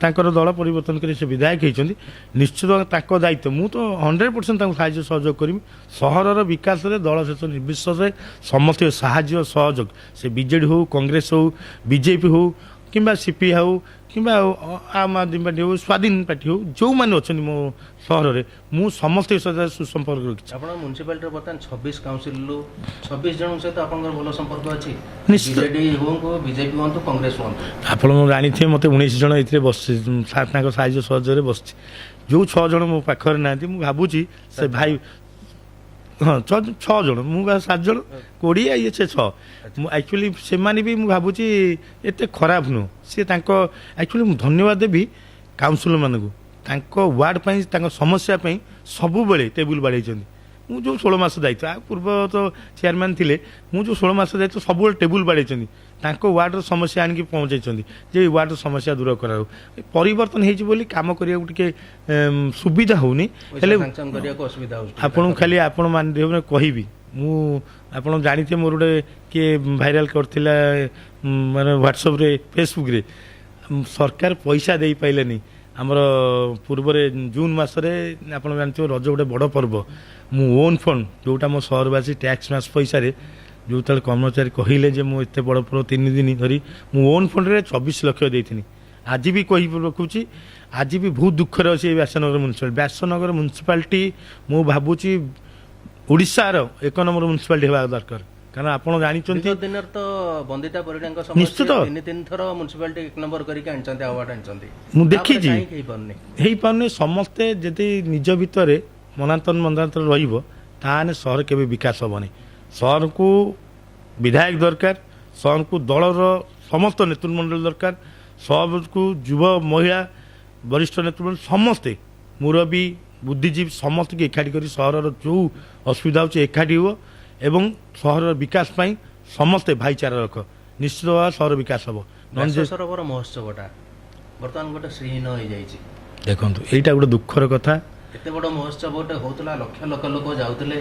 ତାଙ୍କର ଦଳ ପରିବର୍ତ୍ତନ କରି ସେ ବିଧାୟକ ହେଇଛନ୍ତି। ନିଶ୍ଚିତ ତାଙ୍କ ଦାୟିତ୍ୱ, ମୁଁ ତ 100% ତାଙ୍କୁ ସାହାଯ୍ୟ ସହଯୋଗ କରିବି। ସହରର ବିକାଶରେ ଦଳ ଶେଷ ନିର୍ବିଶେଷରେ ସମସ୍ତ ସାହାଯ୍ୟ ସହଯୋଗ, ସେ BJD ହେଉ, କଂଗ୍ରେସ ହେଉ, BJP ହେଉ କିମ୍ବା CP ହେଉ କିମ୍ବା ଆମ୍ ଆଦମୀ ପାର୍ଟି ହେଉ, ସ୍ୱାଧୀନ ପାର୍ଟି ହେଉ, ଯେଉଁମାନେ ଅଛନ୍ତି ମୋ ସହରରେ ମୁଁ ସମସ୍ତଙ୍କ ସହିତ ସୁସମ୍ପର୍କ ରଖିଛି। ଆପଣ ମ୍ୟୁନିସିପାଲିଟିରେ ବର୍ତ୍ତମାନ 26 କାଉନସିଲରୁ 26 ଜଣଙ୍କ ସହିତ ଆପଣଙ୍କର ଭଲ ସମ୍ପର୍କ ଅଛି? ନିଶ୍ଚିତ। BJD ହୁଅନ୍ତୁ, BJP ହୁଅନ୍ତୁ, କଂଗ୍ରେସ ହୁଅନ୍ତୁ, ଆପଣ ଜାଣିଥିବେ ମୋତେ 19 ଜଣ ଏଥିରେ ବସିଛି, ତାଙ୍କ ସାହାଯ୍ୟ ସହଯୋଗରେ ବସିଛି। ଯେଉଁ 6 ଜଣ ମୋ ପାଖରେ ନାହାନ୍ତି, ମୁଁ ଭାବୁଛି ସେ ଭାଇ, ହଁ 6 ଜଣ, ମୁଁ 7 ଜଣ, 20 ଇଏ 6। ମୁଁ ଆକ୍ଚୁଆଲି ସେମାନେ ବି ମୁଁ ଭାବୁଛି ଏତେ ଖରାପ ନୁହଁ। ସିଏ ତାଙ୍କ ଆକ୍ଚୁଆଲି ମୁଁ ଧନ୍ୟବାଦ ଦେବି କାଉନସିଲରମାନଙ୍କୁ, ତାଙ୍କ ୱାର୍ଡ଼ ପାଇଁ, ତାଙ୍କ ସମସ୍ୟା ପାଇଁ ସବୁବେଳେ ଟେବୁଲ ବାଢ଼େଇଛନ୍ତି। ମୁଁ ଯେଉଁ 16 ମାସ ଦାୟିତ୍ୱ ଆଉ ପୂର୍ବ ତ ଚେୟାରମ୍ୟାନ୍ ଥିଲେ ମୁଁ ଯେଉଁ 16 ମାସ ଦାୟିତ୍ୱ ସବୁବେଳେ ଟେବୁଲ୍ ବାଡ଼େଇଛନ୍ତି ତାଙ୍କ ୱାର୍ଡ଼ର ସମସ୍ୟା ଆଣିକି ପହଞ୍ଚାଇଛନ୍ତି ଯେ ଏଇ ୱାର୍ଡ଼ର ସମସ୍ୟା ଦୂର କରାଉ ପରିବର୍ତ୍ତନ ହେଇଛି ବୋଲି କାମ କରିବାକୁ ଟିକେ ସୁବିଧା ହେଉନି ହେଲେ ଆପଣଙ୍କୁ ଖାଲି ଆପଣ ମାଧ୍ୟମରେ କହିବି ମୁଁ ଆପଣ ଜାଣିଥିବେ ମୋର ଗୋଟେ କିଏ ଭାଇରାଲ୍ କରିଥିଲା ମାନେ ହ୍ୱାଟ୍ସଆପ୍ରେ ଫେସବୁକ୍ରେ ସରକାର ପଇସା ଦେଇପାରିଲେନି ଆମର ପୂର୍ବରେ ଜୁନ୍ ମାସରେ ଆପଣ ଜାଣିଥିବେ ରଜ ଗୋଟେ ବଡ଼ ପର୍ବ ମୁଁ ଓନ୍ ଫଣ୍ଡ ଯେଉଁଟା ମୋ ସହରବାସୀ ଟ୍ୟାକ୍ସ ମାସ ପଇସାରେ ଯେଉଁତେବେଳେ କର୍ମଚାରୀ କହିଲେ ଯେ ମୁଁ ଏତେ ବଡ଼ ପର୍ବ 3 ଦିନ ଧରି ମୁଁ ଓନ୍ ଫଣ୍ଡରେ 24 ଲକ୍ଷ ଦେଇଥିଲି ଆଜି ବି କହି ରଖୁଛି ଆଜି ବି ବହୁତ ଦୁଃଖରେ ଅଛି ଏ ବ୍ୟାସନଗର ମ୍ୟୁନିସିପାଲିଟି ମୁଁ ଭାବୁଛି ଓଡ଼ିଶାର 1 ନମ୍ବର ମ୍ୟୁନିସିପାଲିଟି ହେବା ଦରକାର କାରଣ ଆପଣ ଜାଣିଛନ୍ତି ଦିନରେ ତ ବନ୍ଦିତା ପରିଡ଼ାଙ୍କ ନିଶ୍ଚିତ 3 ଥର ମ୍ୟୁନିସିପାଲିଟି 1 ନମ୍ବର କରିକି ଆଣିଛନ୍ତି ଆୱାର୍ଡ ଆଣିଛନ୍ତି ମୁଁ ଦେଖିଛି ହେଇପାରୁନି ସମସ୍ତେ ଯଦି ନିଜ ଭିତରେ ମନାନ୍ତର ରହିବ ତାହେଲେ ସହର କେବେ ବିକାଶ ହେବନି ସହରକୁ ବିଧାୟକ ଦରକାର ସହରକୁ ଦଳର ସମସ୍ତ ନେତୃମଣ୍ଡଳ ଦରକାର ସହରକୁ ଯୁବ ମହିଳା ବରିଷ୍ଠ ନେତୃମଣ୍ଡଳ ସମସ୍ତେ ମୁରବୀ ବୁଦ୍ଧିଜୀବୀ ସମସ୍ତଙ୍କୁ ଏକାଠି କରି ସହରର ଯେଉଁ ଅସୁବିଧା ହେଉଛି ଏକାଠି ହୁଅ ଏବଂ ସହରର ବିକାଶ ପାଇଁ ସମସ୍ତେ ଭାଇଚାରା ରଖ ନିଶ୍ଚିତ ଭାବରେ ସହର ବିକାଶ ହେବ ସରୋବର ମହୋତ୍ସବଟା ବର୍ତ୍ତମାନ ଗୋଟେ ଶ୍ରୀହୀନ ହେଇଯାଇଛି ଦେଖନ୍ତୁ ଏଇଟା ଗୋଟେ ଦୁଃଖର କଥା ଏତେ ବଡ଼ ମହୋତ୍ସବ ଗୋଟେ ହେଉଥିଲା ଲକ୍ଷ ଲକ୍ଷ ଲୋକ ଯାଉଥିଲେ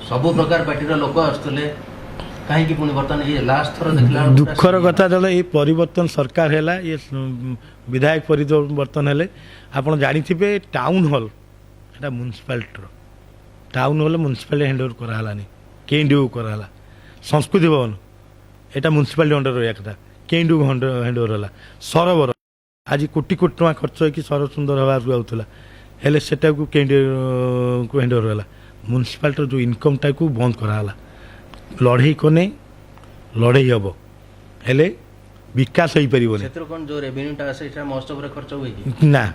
ସବୁ ପ୍ରକାର ପାର୍ଟିର ଲୋକ ଆସୁଥିଲେ କାହିଁକି ପୁଣି ବର୍ତ୍ତମାନ ଏଇ ଲାଷ୍ଟ ଥର ଦେଖିଲା ଦୁଃଖର କଥା ଯେତେବେଳେ ଏଇ ପରିବର୍ତ୍ତନ ସରକାର ହେଲା ଇଏ ବିଧାୟକ ପରିବର୍ତ୍ତନ ହେଲେ ଆପଣ ଜାଣିଥିବେ ଟାଉନ୍ ହଲ୍ এটা ମ୍ୟୁନିସିପାଲିଟିର town hall municipality hand over କରାହେଲାନି କେଣ୍ଡି କରାହେଲା ସଂସ୍କୃତି ଭବନ এটা ମ୍ୟୁନିସିପାଲିଟି ଅଣ୍ଡର ରହିବା କଥା କେଣ୍ଡି ହ୍ୟାଣ୍ଡ ଓଭର ହେଲା ସରୋବର ଆଜି କୋଟି କୋଟି ଟଙ୍କା ଖର୍ଚ୍ଚ ହେଇକି ସହର ସୁନ୍ଦର ହେବାକୁ ଯାଉଥିଲା ହେଲେ ସେଟାକୁ କେଣ୍ଡିକୁ ହ୍ୟାଣ୍ଡ ଓଭର ହେଲା ମ୍ୟୁନିସିପାଲିଟିର ଯେଉଁ ଇନକମ୍ଟାକୁ ବନ୍ଦ କରାହେଲା ଲଢ଼େଇ କନେ ଲଢ଼େଇ ହେବ ହେଲେ ବିକାଶ ହେଇପାରିବନି ସେଥିରୁ କ'ଣ ଯେଉଁ ରେଭିନ୍ୟୁଟା ଆସେ ସେଟା ମହୋତ୍ସବରେ ଖର୍ଚ୍ଚ ହୁଏ କି ନା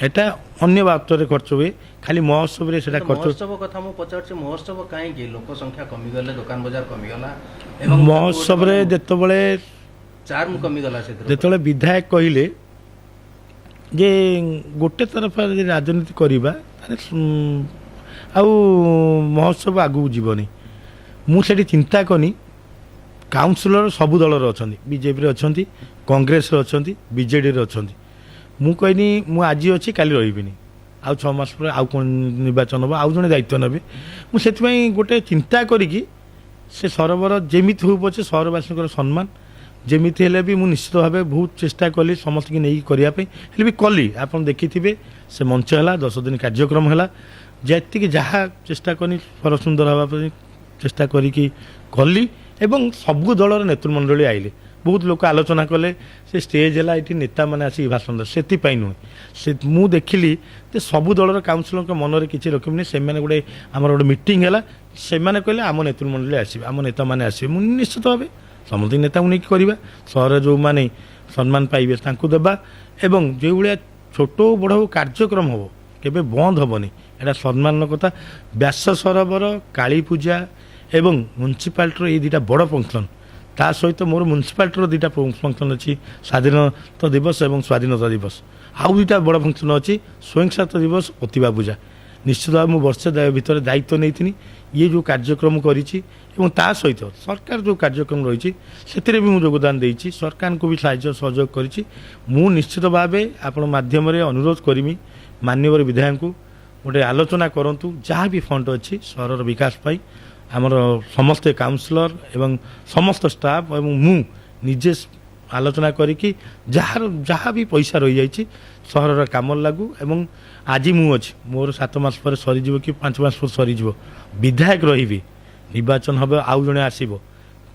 এটা ଅନ୍ୟ ବାବଦରେ ଖର୍ଚ୍ଚ ହୁଏ ଖାଲି ମହୋତ୍ସବରେ ସେଟା ଖର୍ଚ୍ଚ ମହୋତ୍ସବ କଥା ମୁଁ ପଚାରୁଛି ମହୋତ୍ସବ କାହିଁକି ଲୋକ ସଂଖ୍ୟା କମିଗଲେ ଦୋକାନ ବଜାର କମିଗଲା ଏବଂ ମହୋତ୍ସବରେ ଯେତେବେଳେ ଚାର୍ମ କମିଗଲା ସେଥିରେ ଯେତେବେଳେ ବିଧାୟକ କହିଲେ ଯେ ଗୋଟେ ତରଫ ଯଦି ରାଜନୀତି କରିବା ଆଉ ମହୋତ୍ସବ ଆଗକୁ ଯିବନି ମୁଁ ସେଠି ଚିନ୍ତା କନି କାଉନସିଲର ସବୁ ଦଳର ଅଛନ୍ତି ବିଜେପିରେ ଅଛନ୍ତି କଂଗ୍ରେସରେ ଅଛନ୍ତି ବିଜେଡ଼ିରେ ଅଛନ୍ତି ମୁଁ କହିନି ମୁଁ ଆଜି ଅଛି କାଲି ରହିବିନି ଆଉ 6 ମାସ ପରେ ଆଉ କ'ଣ ନିର୍ବାଚନ ହେବ ଆଉ ଜଣେ ଦାୟିତ୍ୱ ନେବେ ମୁଁ ସେଥିପାଇଁ ଗୋଟେ ଚିନ୍ତା କରିକି ସେ ସରୋବର ଯେମିତି ହେଉ ପଛେ ସହରବାସୀଙ୍କର ସମ୍ମାନ ଯେମିତି ହେଲେ ବି ମୁଁ ନିଶ୍ଚିତ ଭାବେ ବହୁତ ଚେଷ୍ଟା କଲି ସମସ୍ତଙ୍କୁ ନେଇକି କରିବା ପାଇଁ ହେଲେ ବି କଲି ଆପଣ ଦେଖିଥିବେ ସେ ମଞ୍ଚ ହେଲା 10 ଦିନ କାର୍ଯ୍ୟକ୍ରମ ହେଲା ଯେତିକି ଯାହା ଚେଷ୍ଟା କଲି ସହର ସୁନ୍ଦର ହେବା ପାଇଁ ଚେଷ୍ଟା କରିକି କଲି ଏବଂ ସବୁ ଦଳର ନେତୃମଣ୍ଡଳୀ ଆଇଲେ ବହୁତ ଲୋକ ଆଲୋଚନା କଲେ ସେ ଷ୍ଟେଜ୍ ହେଲା ଏଠି ନେତାମାନେ ଆସିକି ଭାଷଣ ଦେଲେ ସେଥିପାଇଁ ନୁହେଁ ସେ ମୁଁ ଦେଖିଲି ଯେ ସବୁ ଦଳର କାଉନସିଲରଙ୍କ ମନରେ କିଛି ରଖିବନି ସେମାନେ ଗୋଟେ ଆମର ଗୋଟେ ମିଟିଂ ହେଲା ସେମାନେ କହିଲେ ଆମ ନେତୃମଣ୍ଡଳୀ ଆସିବେ ଆମ ନେତାମାନେ ଆସିବେ ମୁଁ ନିଶ୍ଚିତ ଭାବେ ସମସ୍ତ ନେତାଙ୍କୁ ନେଇକି କରିବା ସହରରେ ଯେଉଁମାନେ ସମ୍ମାନ ପାଇବେ ତାଙ୍କୁ ଦେବା ଏବଂ ଯେଉଁଭଳିଆ ଛୋଟ ବଡ଼ କାର୍ଯ୍ୟକ୍ରମ ହେବ କେବେ ବନ୍ଦ ହେବନି ଏଇଟା ସମ୍ମାନର କଥା ବ୍ୟାସ ସରୋବର କାଳୀ ପୂଜା ଏବଂ ମ୍ୟୁନିସିପାଲିଟିର ଏଇ ଦୁଇଟା ବଡ଼ ଫଙ୍କସନ୍ ତା ସହିତ ମୋର ମ୍ୟୁନିସିପାଲିଟିର ଦୁଇଟା ଫଙ୍କସନ୍ ଅଛି ସ୍ୱାଧୀନତା ଦିବସ ଏବଂ ସ୍ୱାଧୀନତା ଦିବସ ଆଉ ଦୁଇଟା ବଡ଼ ଫଙ୍କସନ୍ ଅଛି ସ୍ୱୟଂସହାୟତା ଦିବସ ପ୍ରତିଭା ପୂଜା ନିଶ୍ଚିତ ଭାବେ ମୁଁ ବର୍ଷେ ଭିତରେ ଦାୟିତ୍ୱ ନେଇଥିଲି ଇଏ ଯେଉଁ କାର୍ଯ୍ୟକ୍ରମ କରିଛି ଏବଂ ତା ସହିତ ସରକାର ଯେଉଁ କାର୍ଯ୍ୟକ୍ରମ ରହିଛି ସେଥିରେ ବି ମୁଁ ଯୋଗଦାନ ଦେଇଛି ସରକାରଙ୍କୁ ବି ସାହାଯ୍ୟ ସହଯୋଗ କରିଛି ମୁଁ ନିଶ୍ଚିତ ଭାବେ ଆପଣ ମାଧ୍ୟମରେ ଅନୁରୋଧ କରିମି ମାନ୍ୟବର ବିଧାୟକଙ୍କୁ ଗୋଟେ ଆଲୋଚନା କରନ୍ତୁ ଯାହା ବି ଫଣ୍ଡ ଅଛି ସହରର ବିକାଶ ପାଇଁ ଆମର ସମସ୍ତେ କାଉନସିଲର ଏବଂ ସମସ୍ତ ଷ୍ଟାଫ୍ ଏବଂ ମୁଁ ନିଜେ ଆଲୋଚନା କରିକି ଯାହା ବି ପଇସା ରହିଯାଇଛି ସହରର କାମରେ ଲାଗୁ ଏବଂ ଆଜି ମୁଁ ଅଛି ମୋର 7 ମାସ ପରେ ସରିଯିବ କି 5 ମାସ ପରେ ସରିଯିବ ବିଧାୟକ ରହିବି ନିର୍ବାଚନ ହେବ ଆଉ ଜଣେ ଆସିବ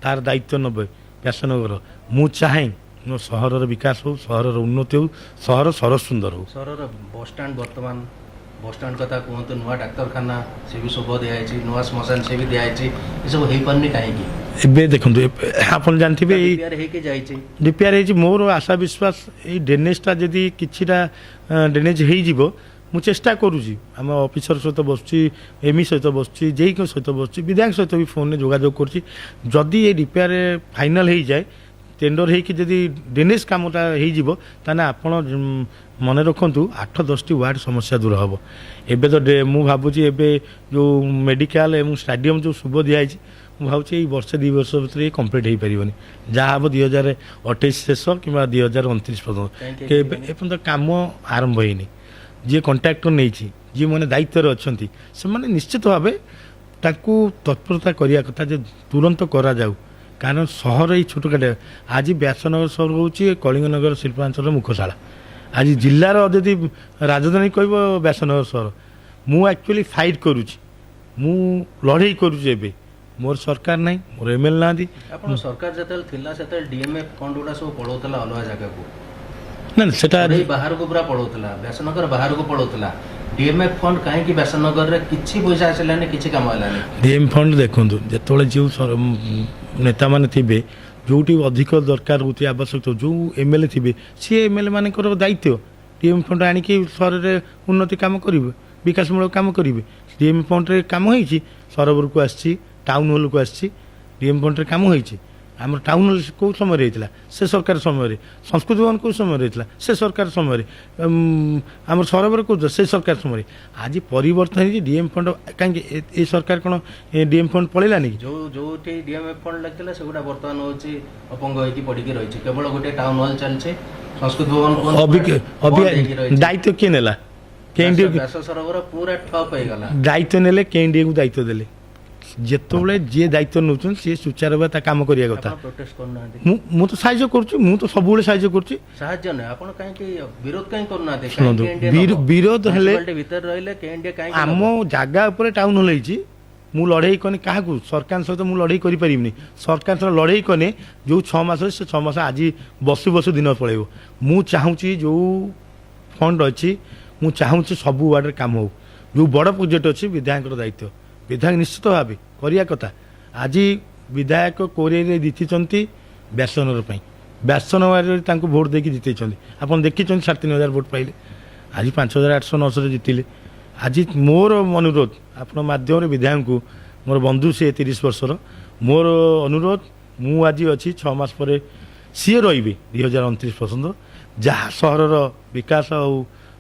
ତାର ଦାୟିତ୍ୱ ନେବେ ବ୍ୟାସନଗର ମୁଁ ଚାହେଁ ମୋ ସହରର ବିକାଶ ହେଉ ସହରର ଉନ୍ନତି ହେଉ ସହର ସୁନ୍ଦର ହେଉ ସହରର ବସଷ୍ଟାଣ୍ଡ ବର୍ତ୍ତମାନ ବସଷ୍ଟାଣ୍ଡ କଥା କୁହନ୍ତୁ ନୂଆ ଡାକ୍ତରଖାନା ସେ ବି ସବୁ ଦିଆଯାଇଛି ନୂଆ ଶ୍ମଶାନ ସେ ବି ଦିଆଯାଇଛି ଏସବୁ ହେଇପାରୁନି କାହିଁକି ଏବେ ଦେଖନ୍ତୁ ଆପଣ ଜାଣିଥିବେ ଏଇ ହେଇକି ଯାଇଛି ଡିପିଆର୍ ହେଇଛି ମୋର ଆଶା ବିଶ୍ୱାସ ଏଇ ଡ୍ରେନେଜ୍ଟା ଯଦି କିଛିଟା ଡ୍ରେନେଜ୍ ହେଇଯିବ ମୁଁ ଚେଷ୍ଟା କରୁଛି ଆମ ଅଫିସର ସହିତ ବସୁଛି ଏମଇ ସହିତ ବସୁଛି ଜେଇଙ୍କ ସହିତ ବସୁଛି ବିଧାୟକ ସହିତ ବି ଫୋନ୍ରେ ଯୋଗାଯୋଗ କରୁଛି ଯଦି ଏ ରିପେୟାର ଫାଇନାଲ୍ ହେଇଯାଏ ଟେଣ୍ଡର ହେଇକି ଯଦି ଡ୍ରେନେଜ୍ କାମଟା ହେଇଯିବ ତାହେଲେ ଆପଣ ମନେ ରଖନ୍ତୁ 8-10ଟି ୱାର୍ଡ ସମସ୍ୟା ଦୂର ହେବ। ଏବେ ତ ମୁଁ ଭାବୁଛି ଏବେ ଯେଉଁ ମେଡ଼ିକାଲ ଏବଂ ଷ୍ଟାଡିୟମ ଯେଉଁ ଶୁଭ ଦିଆହେଇଛି ମୁଁ ଭାବୁଛି ଏଇ ବର୍ଷେ 2 ବର୍ଷ ଭିତରେ କମ୍ପ୍ଲିଟ୍ ହେଇପାରିବନି, ଯାହା ହେବ 2028 ଶେଷ କିମ୍ବା 2029 ପର୍ଯ୍ୟନ୍ତ। ଏବେ ଏପର୍ଯ୍ୟନ୍ତ କାମ ଆରମ୍ଭ ହେଇନି। ଯିଏ କଣ୍ଟ୍ରାକ୍ଟର ନେଇଛି, ଯିଏମାନେ ଦାୟିତ୍ୱରେ ଅଛନ୍ତି ସେମାନେ ନିଶ୍ଚିତ ଭାବେ ତାକୁ ତତ୍ପରତା କରିବା କଥା ଯେ ତୁରନ୍ତ କରାଯାଉ, କାରଣ ସହର ଏଇ ଛୋଟକାଟିଆ। ଆଜି ବ୍ୟାସନଗର ସହର ହେଉଛି କଳିଙ୍ଗନଗର ଶିଳ୍ପାଞ୍ଚଳର ମୁଖଶାଳା। ଆଜି ଜିଲ୍ଲାର ଯଦି ରାଜଧାନୀ କହିବ ବ୍ୟାସନଗର ସହର। ମୁଁ ଆକ୍ଚୁଆଲି ଫାଇଟ୍ କରୁଛି, ମୁଁ ଲଢ଼େଇ କରୁଛି। ଏବେ ମୋର ସରକାର ନାହିଁ, ମୋର MLA ନାହାନ୍ତି। ଆପଣ ସରକାର ଯେତେବେଳେ ଥିଲା ସେତେବେଳେ DMF ଫଣ୍ଡ ଗୁଡ଼ା ସବୁ ପଳାଉଥିଲା ଅଲଗା ଜାଗାକୁ, ନା ସେଟା ବାହାରକୁ ପୁରା ପଳାଉଥିଲା, ବ୍ୟାସନଗର ବାହାରକୁ ପଳାଉଥିଲା। DMF ଫଣ୍ଡ କାହିଁକି ବ୍ୟାସନଗରରେ କିଛି ପଇସା ଆସିଲାନି, କିଛି କାମ ହେଲାନି? DMF ଫଣ୍ଡ ଦେଖନ୍ତୁ, ଯେତେବେଳେ ଯେଉଁ ନେତାମାନେ ଥିବେ, ଯେଉଁଠି ଅଧିକ ଦରକାର ହେଉଛି ଆବଶ୍ୟକ, ଯେଉଁ MLA ଥିବେ ସିଏ MLA ମାନଙ୍କର ଦାୟିତ୍ୱ DMF ଫଣ୍ଡ ଆଣିକି ସହରରେ ଉନ୍ନତି କାମ କରିବେ, ବିକାଶମୂଳକ କାମ କରିବେ। DMF ଫଣ୍ଡରେ କାମ ହେଇଛି, ସରୋବରକୁ ଆସିଛି, ଟାଉନ ହଲକୁ ଆସିଛି। DMF ଫଣ୍ଡରେ କାମ ହେଇଛି। ଆମର ଟାଉନ ହଲ୍ କେଉଁ ସମୟରେ ହେଇଥିଲା? ସେ ସରକାର ସମୟରେ। ସଂସ୍କୃତି ଭବନ କେଉଁ ସମୟରେ ହେଇଥିଲା? ସେ ସରକାର ସମୟରେ। ଆମର ସରୋବର କେଉଁ? ସେ ସରକାର ସମୟରେ। ଆଜି ପରିବର୍ତ୍ତନ ହେଇଛି। DMF ଫଣ୍ଡ କାହିଁକି ଏ ସରକାର କ'ଣ DMF ଫଣ୍ଡ ପଳେଇଲାନି କି? ଯେଉଁଠି DMF ଫଣ୍ଡ ଲାଗିଥିଲା ସେଗୁଡ଼ା ବର୍ତ୍ତମାନ ହେଉଛି ଅପଙ୍ଗ ହେଇକି ପଡ଼ିକି ରହିଛି। କେବଳ ଗୋଟେ ଟାଉନ ହଲ୍ ଚାଲିଛି, ସଂସ୍କୃତି ଭବନ ଦାୟିତ୍ୱ କିଏ ନେଲା? ବ୍ୟାସ ସରୋବର ପୁରା ଠପ୍ ହେଇଗଲା। ଦାୟିତ୍ୱ ନେଲେ KNDAକୁ ଦାୟିତ୍ୱ ଦେଲେ। ଯେତେବେଳେ ଯିଏ ଦାୟିତ୍ୱ ନେଉଛନ୍ତି ସିଏ ସୁଚାରୁ ଭାବେ ତା କାମ କରିବା କଥା। ମୁଁ ତ ସାହାଯ୍ୟ କରୁଛି, ମୁଁ ତ ସବୁବେଳେ ସାହାଯ୍ୟ କରୁଛି। ସାହାଯ୍ୟ ନାହିଁ, ଆପଣ କାହିଁକି ବିରୋଧ କାହିଁ କରୁନାହାନ୍ତି? ଶୁଣନ୍ତୁ, ବିରୋଧ ହେଲେ ଭିତରେ ରହିଲେ KNDA କାହିଁକି? ଆମ ଜାଗା ଉପରେ ଟାଉନ ହଲ୍ ହେଇଛି, ମୁଁ ଲଢ଼େଇ କନି କାହାକୁ? ସରକାରଙ୍କ ସହିତ ମୁଁ ଲଢ଼େଇ କରିପାରିବିନି। ସରକାରଙ୍କ ସହିତ ଲଢ଼େଇ କନେ ଯେଉଁ 6 ମାସରେ ସେ 6 ମାସ ଆଜି ବସୁ ବସୁ ଦିନ ପଳେଇବ। ମୁଁ ଚାହୁଁଛି ଯେଉଁ ଫଣ୍ଡ ଅଛି, ମୁଁ ଚାହୁଁଛି ସବୁ ୱାର୍ଡରେ କାମ ହେଉ। ଯେଉଁ ବଡ଼ ପ୍ରୋଜେକ୍ଟ ଅଛି ବିଧାୟକଙ୍କର ଦାୟିତ୍ୱ, ବିଧାୟକ ନିଶ୍ଚିତ ଭାବେ କରିବା କଥା। ଆଜି ବିଧାୟକ କୋରିଆରେ ଜିତିଛନ୍ତି ବ୍ୟାସନଗର ପାଇଁ, ବ୍ୟାସନଗରରେ ତାଙ୍କୁ ଭୋଟ ଦେଇକି ଜିତେଇଛନ୍ତି। ଆପଣ ଦେଖିଛନ୍ତି 3,500 ଭୋଟ ପାଇଲେ, ଆଜି 5,800-900ରେ ଜିତିଲେ। ଆଜି ମୋର ଅନୁରୋଧ ଆପଣ ମାଧ୍ୟମରେ ବିଧାୟକଙ୍କୁ, ମୋର ବନ୍ଧୁ ସିଏ 30 ବର୍ଷର, ମୋର ଅନୁରୋଧ, ମୁଁ ଆଜି ଅଛି 6 ମାସ ପରେ ସିଏ ରହିବେ 2029 ପର୍ଯ୍ୟନ୍ତ। ଯାହା ସହରର ବିକାଶ ଆଉ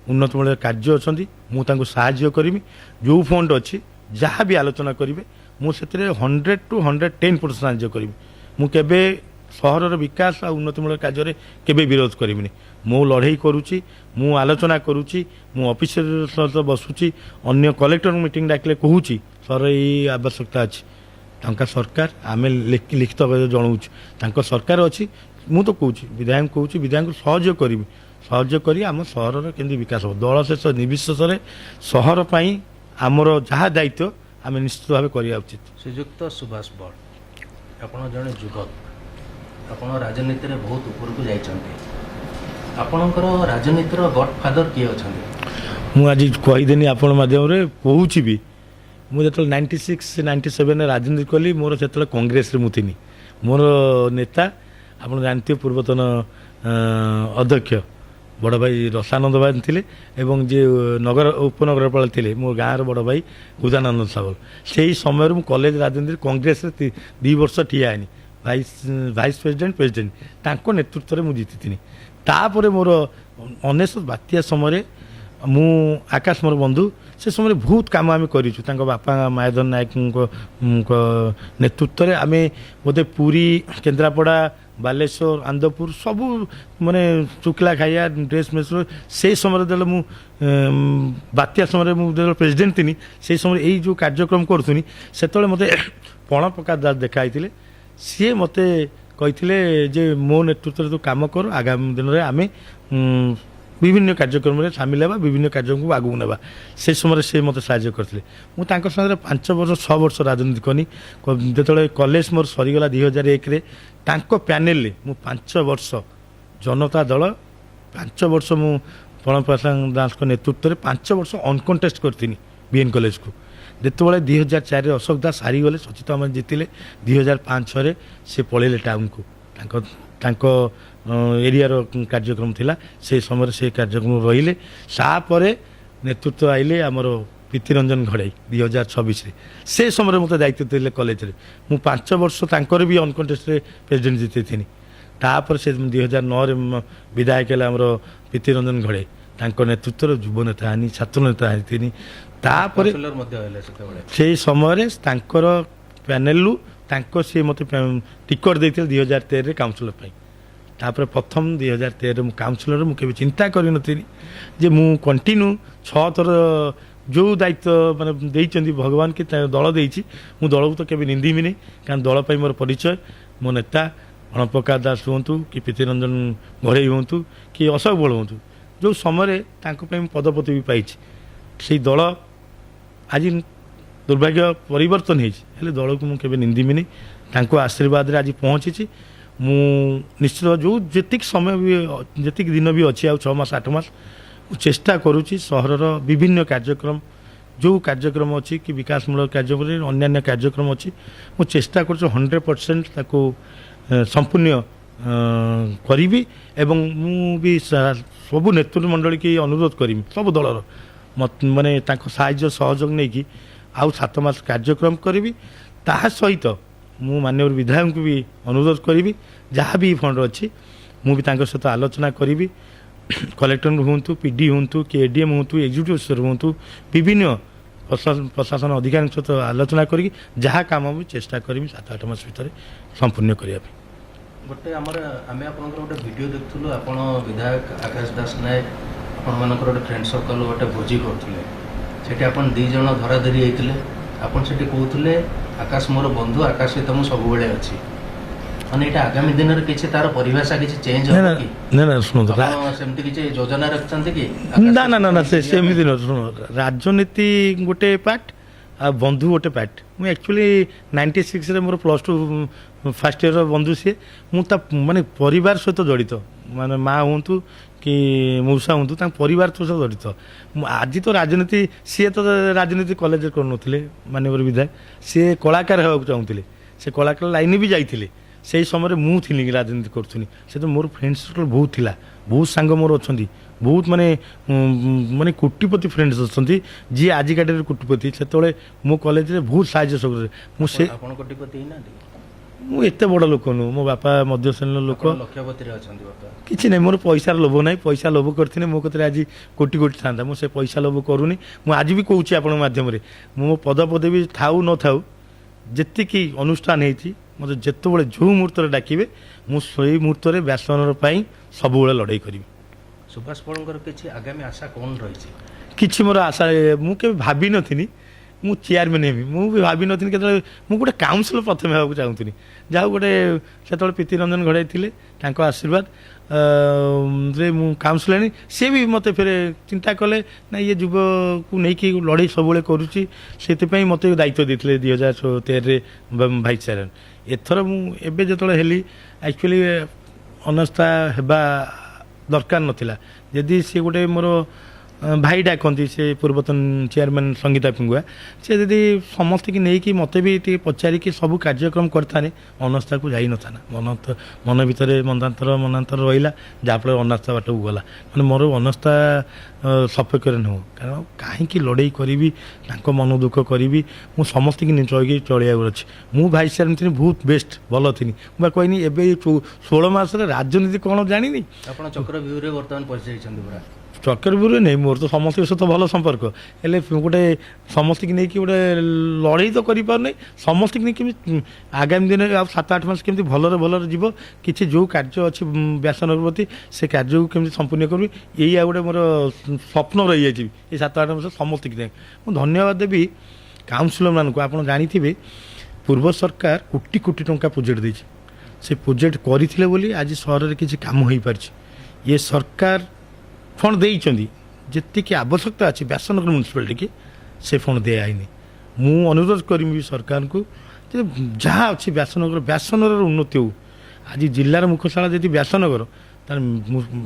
ଉନ୍ନତିମୂଳକ କାର୍ଯ୍ୟ ଅଛନ୍ତି ମୁଁ ତାଙ୍କୁ ସାହାଯ୍ୟ କରିବି। ଯେଉଁ ଫଣ୍ଡ ଅଛି ଯାହା ବି ଆଲୋଚନା କରିବେ ମୁଁ ସେଥିରେ 100 to 110% ସାହାଯ୍ୟ କରିବି। ମୁଁ କେବେ ସହରର ବିକାଶ ଆଉ ଉନ୍ନତିମୂଳକ କାର୍ଯ୍ୟରେ କେବେ ବିରୋଧ କରିବିନି। ମୁଁ ଲଢ଼େଇ କରୁଛି, ମୁଁ ଆଲୋଚନା କରୁଛି, ମୁଁ ଅଫିସର ସହିତ ବସୁଛି, ଅନ୍ୟ କଲେକ୍ଟର ମିଟିଂ ଡାକିଲେ କହୁଛି ସର ଏଇ ଆବଶ୍ୟକତା ଅଛି। ତାଙ୍କ ସରକାର ଆମେ ଲିଖିତ ଭାବେ ଜଣାଉଛୁ, ତାଙ୍କ ସରକାର ଅଛି। ମୁଁ ତ କହୁଛି, ବିଧାୟକ କହୁଛି, ବିଧାୟକଙ୍କୁ ସହଯୋଗ କରିବି, ସହଯୋଗ କରି ଆମ ସହରର କେମିତି ବିକାଶ ହେବ। ଦଳ ଶେଷ ନିର୍ବିଶେଷରେ ସହର ପାଇଁ ଆମର ଯାହା ଦାୟିତ୍ୱ ଆମେ ନିଶ୍ଚିତ ଭାବେ କରିବା ଉଚିତ। ଶ୍ରୀଯୁକ୍ତ ସୁଭାଷ ବଳ, ଆପଣ ଜଣେ ଯୁବକ, ଆପଣ ରାଜନୀତିରେ ବହୁତ ଉପରକୁ ଯାଇଛନ୍ତି। ଆପଣଙ୍କର ରାଜନୀତିର ଗଡଫାଦର କିଏ ଅଛନ୍ତି? ମୁଁ ଆଜି କହିଦେନି ଆପଣ ମାଧ୍ୟମରେ, କହୁଛି ବି। ମୁଁ ଯେତେବେଳେ 96-97ରେ ରାଜନୀତି କଲି, ମୋର ସେତେବେଳେ କଂଗ୍ରେସରେ ମୁଁ ଥିଲି। ମୋର ନେତା ଆପଣ ଜାଣିଥିବେ ପୂର୍ବତନ ଅଧ୍ୟକ୍ଷ ବଡ଼ ଭାଇ ରସାନନ୍ଦ ବାନ ଥିଲେ ଏବଂ ଯିଏ ଉପନଗରପାଳ ଥିଲେ ମୋ ଗାଁର ବଡ଼ ଭାଇ ଉଦାନନ୍ଦ ସାବଲ। ସେହି ସମୟରେ ମୁଁ କଲେଜ ରାଜନୀତିରେ କଂଗ୍ରେସରେ 2 ବର୍ଷ ଠିଆ ହେଇନି, ଭାଇସ୍ ପ୍ରେସିଡେଣ୍ଟ ତାଙ୍କ ନେତୃତ୍ୱରେ ମୁଁ ଜିତିଥିଲି। ତାପରେ ମୋର 19 ବାତ୍ୟା ସମୟରେ ମୁଁ ଆକାଶ ମୋର ବନ୍ଧୁ, ସେ ସମୟରେ ବହୁତ କାମ ଆମେ କରିଛୁ। ତାଙ୍କ ବାପା ମାୟାଧର ନାୟକଙ୍କ ନେତୃତ୍ୱରେ ଆମେ ବୋଧେ ପୁରୀ, କେନ୍ଦ୍ରାପଡ଼ା, ବାଲେଶ୍ୱର, ଆନ୍ଦପୁର ସବୁ ମାନେ ଶୁଖିଲା ଖାଇବା, ଡ୍ରେସ୍ ମେସ୍, ସେଇ ସମୟରେ ଯେତେବେଳେ ମୁଁ ବାତ୍ୟା ସମୟରେ ମୁଁ ଯେତେବେଳେ ପ୍ରେସିଡେଣ୍ଟ ଥିଲି, ସେଇ ସମୟରେ ଏଇ ଯେଉଁ କାର୍ଯ୍ୟକ୍ରମ କରୁଥିଲି, ସେତେବେଳେ ମୋତେ ପଣପ୍ରକାଶ ଦାସ ଦେଖା ହେଇଥିଲେ। ସିଏ ମୋତେ କହିଥିଲେ ଯେ ମୋ ନେତୃତ୍ୱରେ ତୁ କାମ କର, ଆଗାମୀ ଦିନରେ ଆମେ ବିଭିନ୍ନ କାର୍ଯ୍ୟକ୍ରମରେ ସାମିଲ ହେବା, ବିଭିନ୍ନ କାର୍ଯ୍ୟକ୍ରମକୁ ଆଗକୁ ନେବା। ସେ ସମୟରେ ସେ ମୋତେ ସାହାଯ୍ୟ କରିଥିଲେ। ମୁଁ ତାଙ୍କ ସାଙ୍ଗରେ 5 ବର୍ଷ 6 ବର୍ଷ ରାଜନୀତି କଲି। ଯେତେବେଳେ କଲେଜ ମୋର ସରିଗଲା 2001ରେ, ତାଙ୍କ ପ୍ୟାନେଲରେ ମୁଁ 5 ବର୍ଷ ଜନତା ଦଳ, 5 ବର୍ଷ ମୁଁ ପ୍ରଣପ୍ରକାଶ ଦାସଙ୍କ ନେତୃତ୍ୱରେ 5 ବର୍ଷ ଅନକଣ୍ଟେଷ୍ଟ କରିଥିଲି BN କଲେଜକୁ। ଯେତେବେଳେ 2004ରେ ଅଶୋକ ଦାସ ହାରିଗଲେ, ସଚିତ ଆମେ ଜିତିଲେ, 2005-6ରେ ସେ ପଳେଇଲେ ଟାଉନକୁ। ତାଙ୍କ ଏରିଆର କାର୍ଯ୍ୟକ୍ରମ ଥିଲା, ସେହି ସମୟରେ ସେ କାର୍ଯ୍ୟକ୍ରମ ରହିଲେ। ତାପରେ ନେତୃତ୍ୱ ଆଇଲେ ଆମର ପ୍ରୀତିରଞ୍ଜନ ଘଡ଼ାଇ 2026ରେ। ସେ ସମୟରେ ମୋତେ ଦାୟିତ୍ୱ ଦେଲେ କଲେଜରେ। ମୁଁ 5 ବର୍ଷ ତାଙ୍କର ବି ଅନକଣ୍ଟେଷ୍ଟରେ ପ୍ରେସିଡେଣ୍ଟ ଜିତେଇଥିଲି। ତାପରେ ସେ 2009ରେ ବିଧାୟକ ହେଲେ ଆମର ପ୍ରୀତି ରଞ୍ଜନ ଘଡ଼େଇ, ତାଙ୍କ ନେତୃତ୍ୱରେ ଯୁବ ନେତା ଆନି ଛାତ୍ର ନେତା ଆଣିଥିଲି। ତାପରେ କାଉନସିଲର ମଧ୍ୟ ହେଲେ ସେତେବେଳେ। ସେଇ ସମୟରେ ତାଙ୍କର ପ୍ୟାନେଲରୁ ସିଏ ମୋତେ ଟିକଟ ଦେଇଥିଲେ 2013ରେ କାଉନସିଲର ପାଇଁ। ତାପରେ ପ୍ରଥମ 2013ରେ ମୁଁ କାଉନସିଲର, ମୁଁ କେବେ ଚିନ୍ତା କରିନଥିଲି ଯେ ମୁଁ କଣ୍ଟିନ୍ୟୁ 6 ଥର ଯେଉଁ ଦାୟିତ୍ୱ ମାନେ ଦେଇଛନ୍ତି ଭଗବାନ କି ଦଳ ଦେଇଛି, ମୁଁ ଦଳକୁ ତ କେବେ ନିନ୍ଦିବିନି, କାରଣ ଦଳ ପାଇଁ ମୋର ପରିଚୟ। ମୋ ନେତା ଗଣପ୍ରକାଶ ଦାସ ହୁଅନ୍ତୁ କି ପ୍ରୀତିରଞ୍ଜନ ଘଡ଼େଇ ହୁଅନ୍ତୁ କି ଅଶୋକ ବଳ ହୁଅନ୍ତୁ, ଯେଉଁ ସମୟରେ ତାଙ୍କ ପାଇଁ ମୁଁ ପଦପତି ବି ପାଇଛି, ସେଇ ଦଳ ଆଜି ଦୁର୍ଭାଗ୍ୟ ପରିବର୍ତ୍ତନ ହେଇଛି, ହେଲେ ଦଳକୁ ମୁଁ କେବେ ନିନ୍ଦିବିନି। ତାଙ୍କ ଆଶୀର୍ବାଦରେ ଆଜି ପହଞ୍ଚିଛି। ମୁଁ ନିଶ୍ଚିତ ଯେତିକି ସମୟ ବି ଯେତିକି ଦିନ ବି ଅଛି, ଆଉ 6 ମାସ 8 ମାସ, ମୁଁ ଚେଷ୍ଟା କରୁଛି ସହରର ବିଭିନ୍ନ କାର୍ଯ୍ୟକ୍ରମ, ଯେଉଁ କାର୍ଯ୍ୟକ୍ରମ ଅଛି କି ବିକାଶମୂଳକ କାର୍ଯ୍ୟକ୍ରମ ଅନ୍ୟାନ୍ୟ କାର୍ଯ୍ୟକ୍ରମ ଅଛି, ମୁଁ ଚେଷ୍ଟା କରୁଛି 100% ତାକୁ ସମ୍ପୂର୍ଣ୍ଣ କରିବି। ଏବଂ ମୁଁ ବି ସବୁ ନେତୃତ୍ୱ ମଣ୍ଡଳୀ କି ଅନୁରୋଧ କରିବି, ସବୁ ଦଳର ମାନେ ତାଙ୍କ ସାହାଯ୍ୟ ସହଯୋଗ ନେଇକି ଆଉ 7 ମାସ କାର୍ଯ୍ୟକ୍ରମ କରିବି। ତାହା ସହିତ ମୁଁ ମାନ୍ୟବର ବିଧାୟକଙ୍କୁ ବି ଅନୁରୋଧ କରିବି, ଯାହା ବି ଫଣ୍ଡ ଅଛି ମୁଁ ବି ତାଙ୍କ ସହିତ ଆଲୋଚନା କରିବି। କଲେକ୍ଟର ହୁଅନ୍ତୁ, ପିଡି ହୁଅନ୍ତୁ କି ଏଡିଏମ୍ ହୁଅନ୍ତୁ, ଏକ୍ଜିକ୍ୟୁଟିଭ ଅଫିସର ହୁଅନ୍ତୁ, ବିଭିନ୍ନ ପ୍ରଶାସନ ଅଧିକାରୀଙ୍କ ସହିତ ଆଲୋଚନା କରିକି ଯାହା କାମ ବି ଚେଷ୍ଟା କରିବି 7-8 ମାସ ଭିତରେ ସମ୍ପୂର୍ଣ୍ଣ କରିବା ପାଇଁ। ଗୋଟେ ଆମେ ଆପଣଙ୍କର ଗୋଟେ ଭିଡ଼ିଓ ଦେଖୁଥିଲୁ, ଆପଣ ବିଧାୟକ ଆକାଶ ଦାସ ନାୟକ ଆପଣମାନଙ୍କର ଗୋଟେ ଫ୍ରେଣ୍ଡ ସର୍କଲ ଗୋଟେ ଭୋଜି କରୁଥିଲେ, ସେଠି ଆପଣ 2 ଜଣ ଧରାଧରି ହେଇଥିଲେ। ଆପଣ ସେଠି କହୁଥିଲେ ଆକାଶ ମୋର ବନ୍ଧୁ, ଆକାଶ ସହିତ ମୁଁ ସବୁବେଳେ ଅଛି। ମାନେ ଏଇଟା ଆଗାମୀ ଦିନରେ କିଛି ତାର ପରିଭାଷା କିଛି ଚେଞ୍ଜ ହେବ କି? ନା ଶୁଣନ୍ତୁ, ସେମିତି କିଛି ଯୋଜନା ରଖିଛନ୍ତି କି? ନା ସେମିତି ନୁହଁ। ଶୁଣ, ରାଜନୀତି ଗୋଟେ ପାର୍ଟ ଆଉ ବନ୍ଧୁ ଗୋଟେ ପାର୍ଟ। ମୁଁ ଆକ୍ଚୁଆଲି 96ରେ ମୋର +2 ଫାର୍ଷ୍ଟ ଇୟର ବନ୍ଧୁ ସିଏ। ମୁଁ ତା ମାନେ ପରିବାର ସହିତ ଜଡ଼ିତ, ମାନେ ମା ହୁଅନ୍ତୁ କି ମଉସା ହୁଅନ୍ତୁ, ତାଙ୍କ ପରିବାର ସହିତ ଜଡ଼ିତ। ଆଜି ତ ରାଜନୀତି, ସିଏ ତ ରାଜନୀତି କଲେଜରେ କରୁନଥିଲେ ମାନ୍ୟବର ବିଧାୟକ, ସିଏ କଳାକାର ହେବାକୁ ଚାହୁଁଥିଲେ, ସେ କଳାକାର ଲାଇନ୍ ବି ଯାଇଥିଲେ। ସେଇ ସମୟରେ ମୁଁ ଥିଲି ରାଜନୀତି କରୁଥିଲି। ସେ ତ ମୋର ଫ୍ରେଣ୍ଡ ସର୍କଲ୍ ବହୁତ ଥିଲା, ବହୁତ ସାଙ୍ଗ ମୋର ଅଛନ୍ତି, ବହୁତ ମାନେ କୋଟିପତି ଫ୍ରେଣ୍ଡସ୍ ଅଛନ୍ତି, ଯିଏ ଆଜିକା ଡେଟ୍ରେ କୋଟିପତି। ସେତେବେଳେ ମୋ କଲେଜରେ ବହୁତ ସାହାଯ୍ୟ ସହଯୋଗ। ଆପଣ କୋଟିପତି ହେଇନାହାନ୍ତି? ମୁଁ ଏତେ ବଡ଼ ଲୋକ ନୁହଁ, ମୋ ବାପା ମଧ୍ୟ ଶ୍ରେଣୀର ଲୋକ। ଲକ୍ଷପତିରେ ଅଛନ୍ତି ବାପା? କିଛି ନାହିଁ, ମୋର ପଇସାର ଲୋଭ ନାହିଁ। ପଇସା ଲୋଭ କରିଥିଲେ ମୋ କତିରେ ଆଜି କୋଟି ଥାନ୍ତା। ମୁଁ ସେ ପଇସା ଲୋଭ କରୁନି। ମୁଁ ଆଜି ବି କହୁଛି ଆପଣଙ୍କ ମାଧ୍ୟମରେ, ମୋ ପଦପଦବୀ ଥାଉ ନଥାଉ, ଯେତିକି ଅନୁଷ୍ଠାନ ହେଇଛି, ମୋତେ ଯେତେବେଳେ ଯେଉଁ ମୁହୂର୍ତ୍ତରେ ଡାକିବେ ମୁଁ ସେଇ ମୁହୂର୍ତ୍ତରେ ବ୍ୟାସନଗର ପାଇଁ ସବୁବେଳେ ଲଢ଼େଇ କରିବି। ସୁଭାଷ ବଳଙ୍କର କିଛି ଆଗାମୀ ଆଶା କ'ଣ ରହିଛି? କିଛି ମୋର ଆଶା, ମୁଁ କେବେ ଭାବିନଥିଲି ମୁଁ ଚେୟାରମ୍ୟାନ୍ ହେବି। ମୁଁ ବି ଭାବିନଥିଲି କେତେବେଳେ ମୁଁ ଗୋଟେ କାଉନସିଲର ପ୍ରଥମେ ହେବାକୁ ଚାହୁଁଥିଲି। ଯାହା ହଉ ଗୋଟେ ସେତେବେଳେ ପ୍ରୀତି ରଞ୍ଜନ ଘଡ଼େଇ ଥିଲେ, ତାଙ୍କ ଆଶୀର୍ବାଦ ରେ ମୁଁ କାଉନସିଲର ହେଲି। ସିଏ ବି ମୋତେ ଫେରେ ଚିନ୍ତା କଲେ, ନା ଇଏ ଯୁବକୁ ନେଇକି ଲଢ଼େଇ ସବୁବେଳେ କରୁଛି, ସେଥିପାଇଁ ମୋତେ ଦାୟିତ୍ୱ ଦେଇଥିଲେ 2013ରେ ଭାଇସ୍ ଚେୟାରମ୍ୟାନ୍। ଏଥର ମୁଁ ଏବେ ଯେତେବେଳେ ହେଲି, ଆକ୍ଚୁଆଲି ଅନାସ୍ଥା ହେବା ଦରକାର ନଥିଲା। ଯଦି ସିଏ ଗୋଟେ ମୋର ଭାଇ ଡାକନ୍ତି, ସେ ପୂର୍ବତନ ଚେୟାରମ୍ୟାନ୍ ସଙ୍ଗୀତା ପିଙ୍ଗୁଆ, ସେ ଯଦି ସମସ୍ତଙ୍କୁ ନେଇକି ମୋତେ ବି ଟିକେ ପଚାରିକି ସବୁ କାର୍ଯ୍ୟକ୍ରମ କରିଥାନ୍ତି, ଅନାସ୍ଥାକୁ ଯାଇନଥାନ୍ତା। ମନ ଭିତରେ ମନାନ୍ତର ରହିଲା, ଯାହାଫଳରେ ଅନାସ୍ଥା ବାଟକୁ ଗଲା। ମାନେ ମୋର ଅନାସ୍ଥା ସପକ୍ଷରେ ନୁହଁ, କାରଣ କାହିଁକି ଲଢ଼େଇ କରିବି, ତାଙ୍କ ମନ ଦୁଃଖ କରିବି। ମୁଁ ସମସ୍ତଙ୍କୁ ଚଳିବାକୁ ଅଛି। ମୁଁ ଭାଇସ୍ ଚେୟାରମ୍ୟାନ୍ ଥିଲି, ବହୁତ ବେଷ୍ଟ ଭଲ ଥିଲି। ମୁଁ ବା କହିନି ଏବେ 16 ମାସରେ ରାଜନୀତି କ'ଣ ଜାଣିନି। ଆପଣ ଚକ୍ରବ୍ୟୁହରେ ବର୍ତ୍ତମାନ ପଶିଯାଇଛନ୍ତି ପୁରା? ଚକ୍ରବ୍ୟୁହରେ ନେଇ, ମୋର ତ ସମସ୍ତଙ୍କ ସହିତ ଭଲ ସମ୍ପର୍କ, ହେଲେ ଗୋଟେ ସମସ୍ତଙ୍କୁ ନେଇକି ଗୋଟେ ଲଢ଼େଇ ତ କରିପାରୁନି। ସମସ୍ତଙ୍କୁ ନେଇ କେମିତି ଆଗାମୀ ଦିନରେ ଆଉ 7-8 ମାସ କେମିତି ଭଲରେ ଯିବ, କିଛି ଯେଉଁ କାର୍ଯ୍ୟ ଅଛି ବ୍ୟାସନଗର ପ୍ରତି, ସେ କାର୍ଯ୍ୟକୁ କେମିତି ସମ୍ପୂର୍ଣ୍ଣ କରିବି, ଏଇ ଆଉ ଗୋଟେ ମୋର ସ୍ୱପ୍ନ ରହିଯାଇଛି। ଏଇ 7-8 ମାସ ସମସ୍ତଙ୍କୁ ନେଇ ମୁଁ ଧନ୍ୟବାଦ ଦେବି କାଉନସିଲରମାନଙ୍କୁ। ଆପଣ ଜାଣିଥିବେ ପୂର୍ବ ସରକାର କୋଟି ଟଙ୍କା ପ୍ରୋଜେକ୍ଟ ଦେଇଛି। ସେ ପ୍ରୋଜେକ୍ଟ କରିଥିଲେ ବୋଲି ଆଜି ସହରରେ କିଛି କାମ ହୋଇପାରିଛି। ଇଏ ସରକାର ଫଣ୍ଡ ଦେଇଛନ୍ତି, ଯେତିକି ଆବଶ୍ୟକତା ଅଛି ବ୍ୟାସନଗର ମ୍ୟୁନିସିପାଲିଟିକି ସେ ଫଣ୍ଡ ଦିଆହେଇନି। ମୁଁ ଅନୁରୋଧ କରିବି ସରକାରଙ୍କୁ ଯେ ଯାହା ଅଛି ବ୍ୟାସନଗରର ଉନ୍ନତି ହେଉ। ଆଜି ଜିଲ୍ଲାର ମୁଖ୍ୟଶାଳା ଯଦି ବ୍ୟାସନଗର, ତାହେଲେ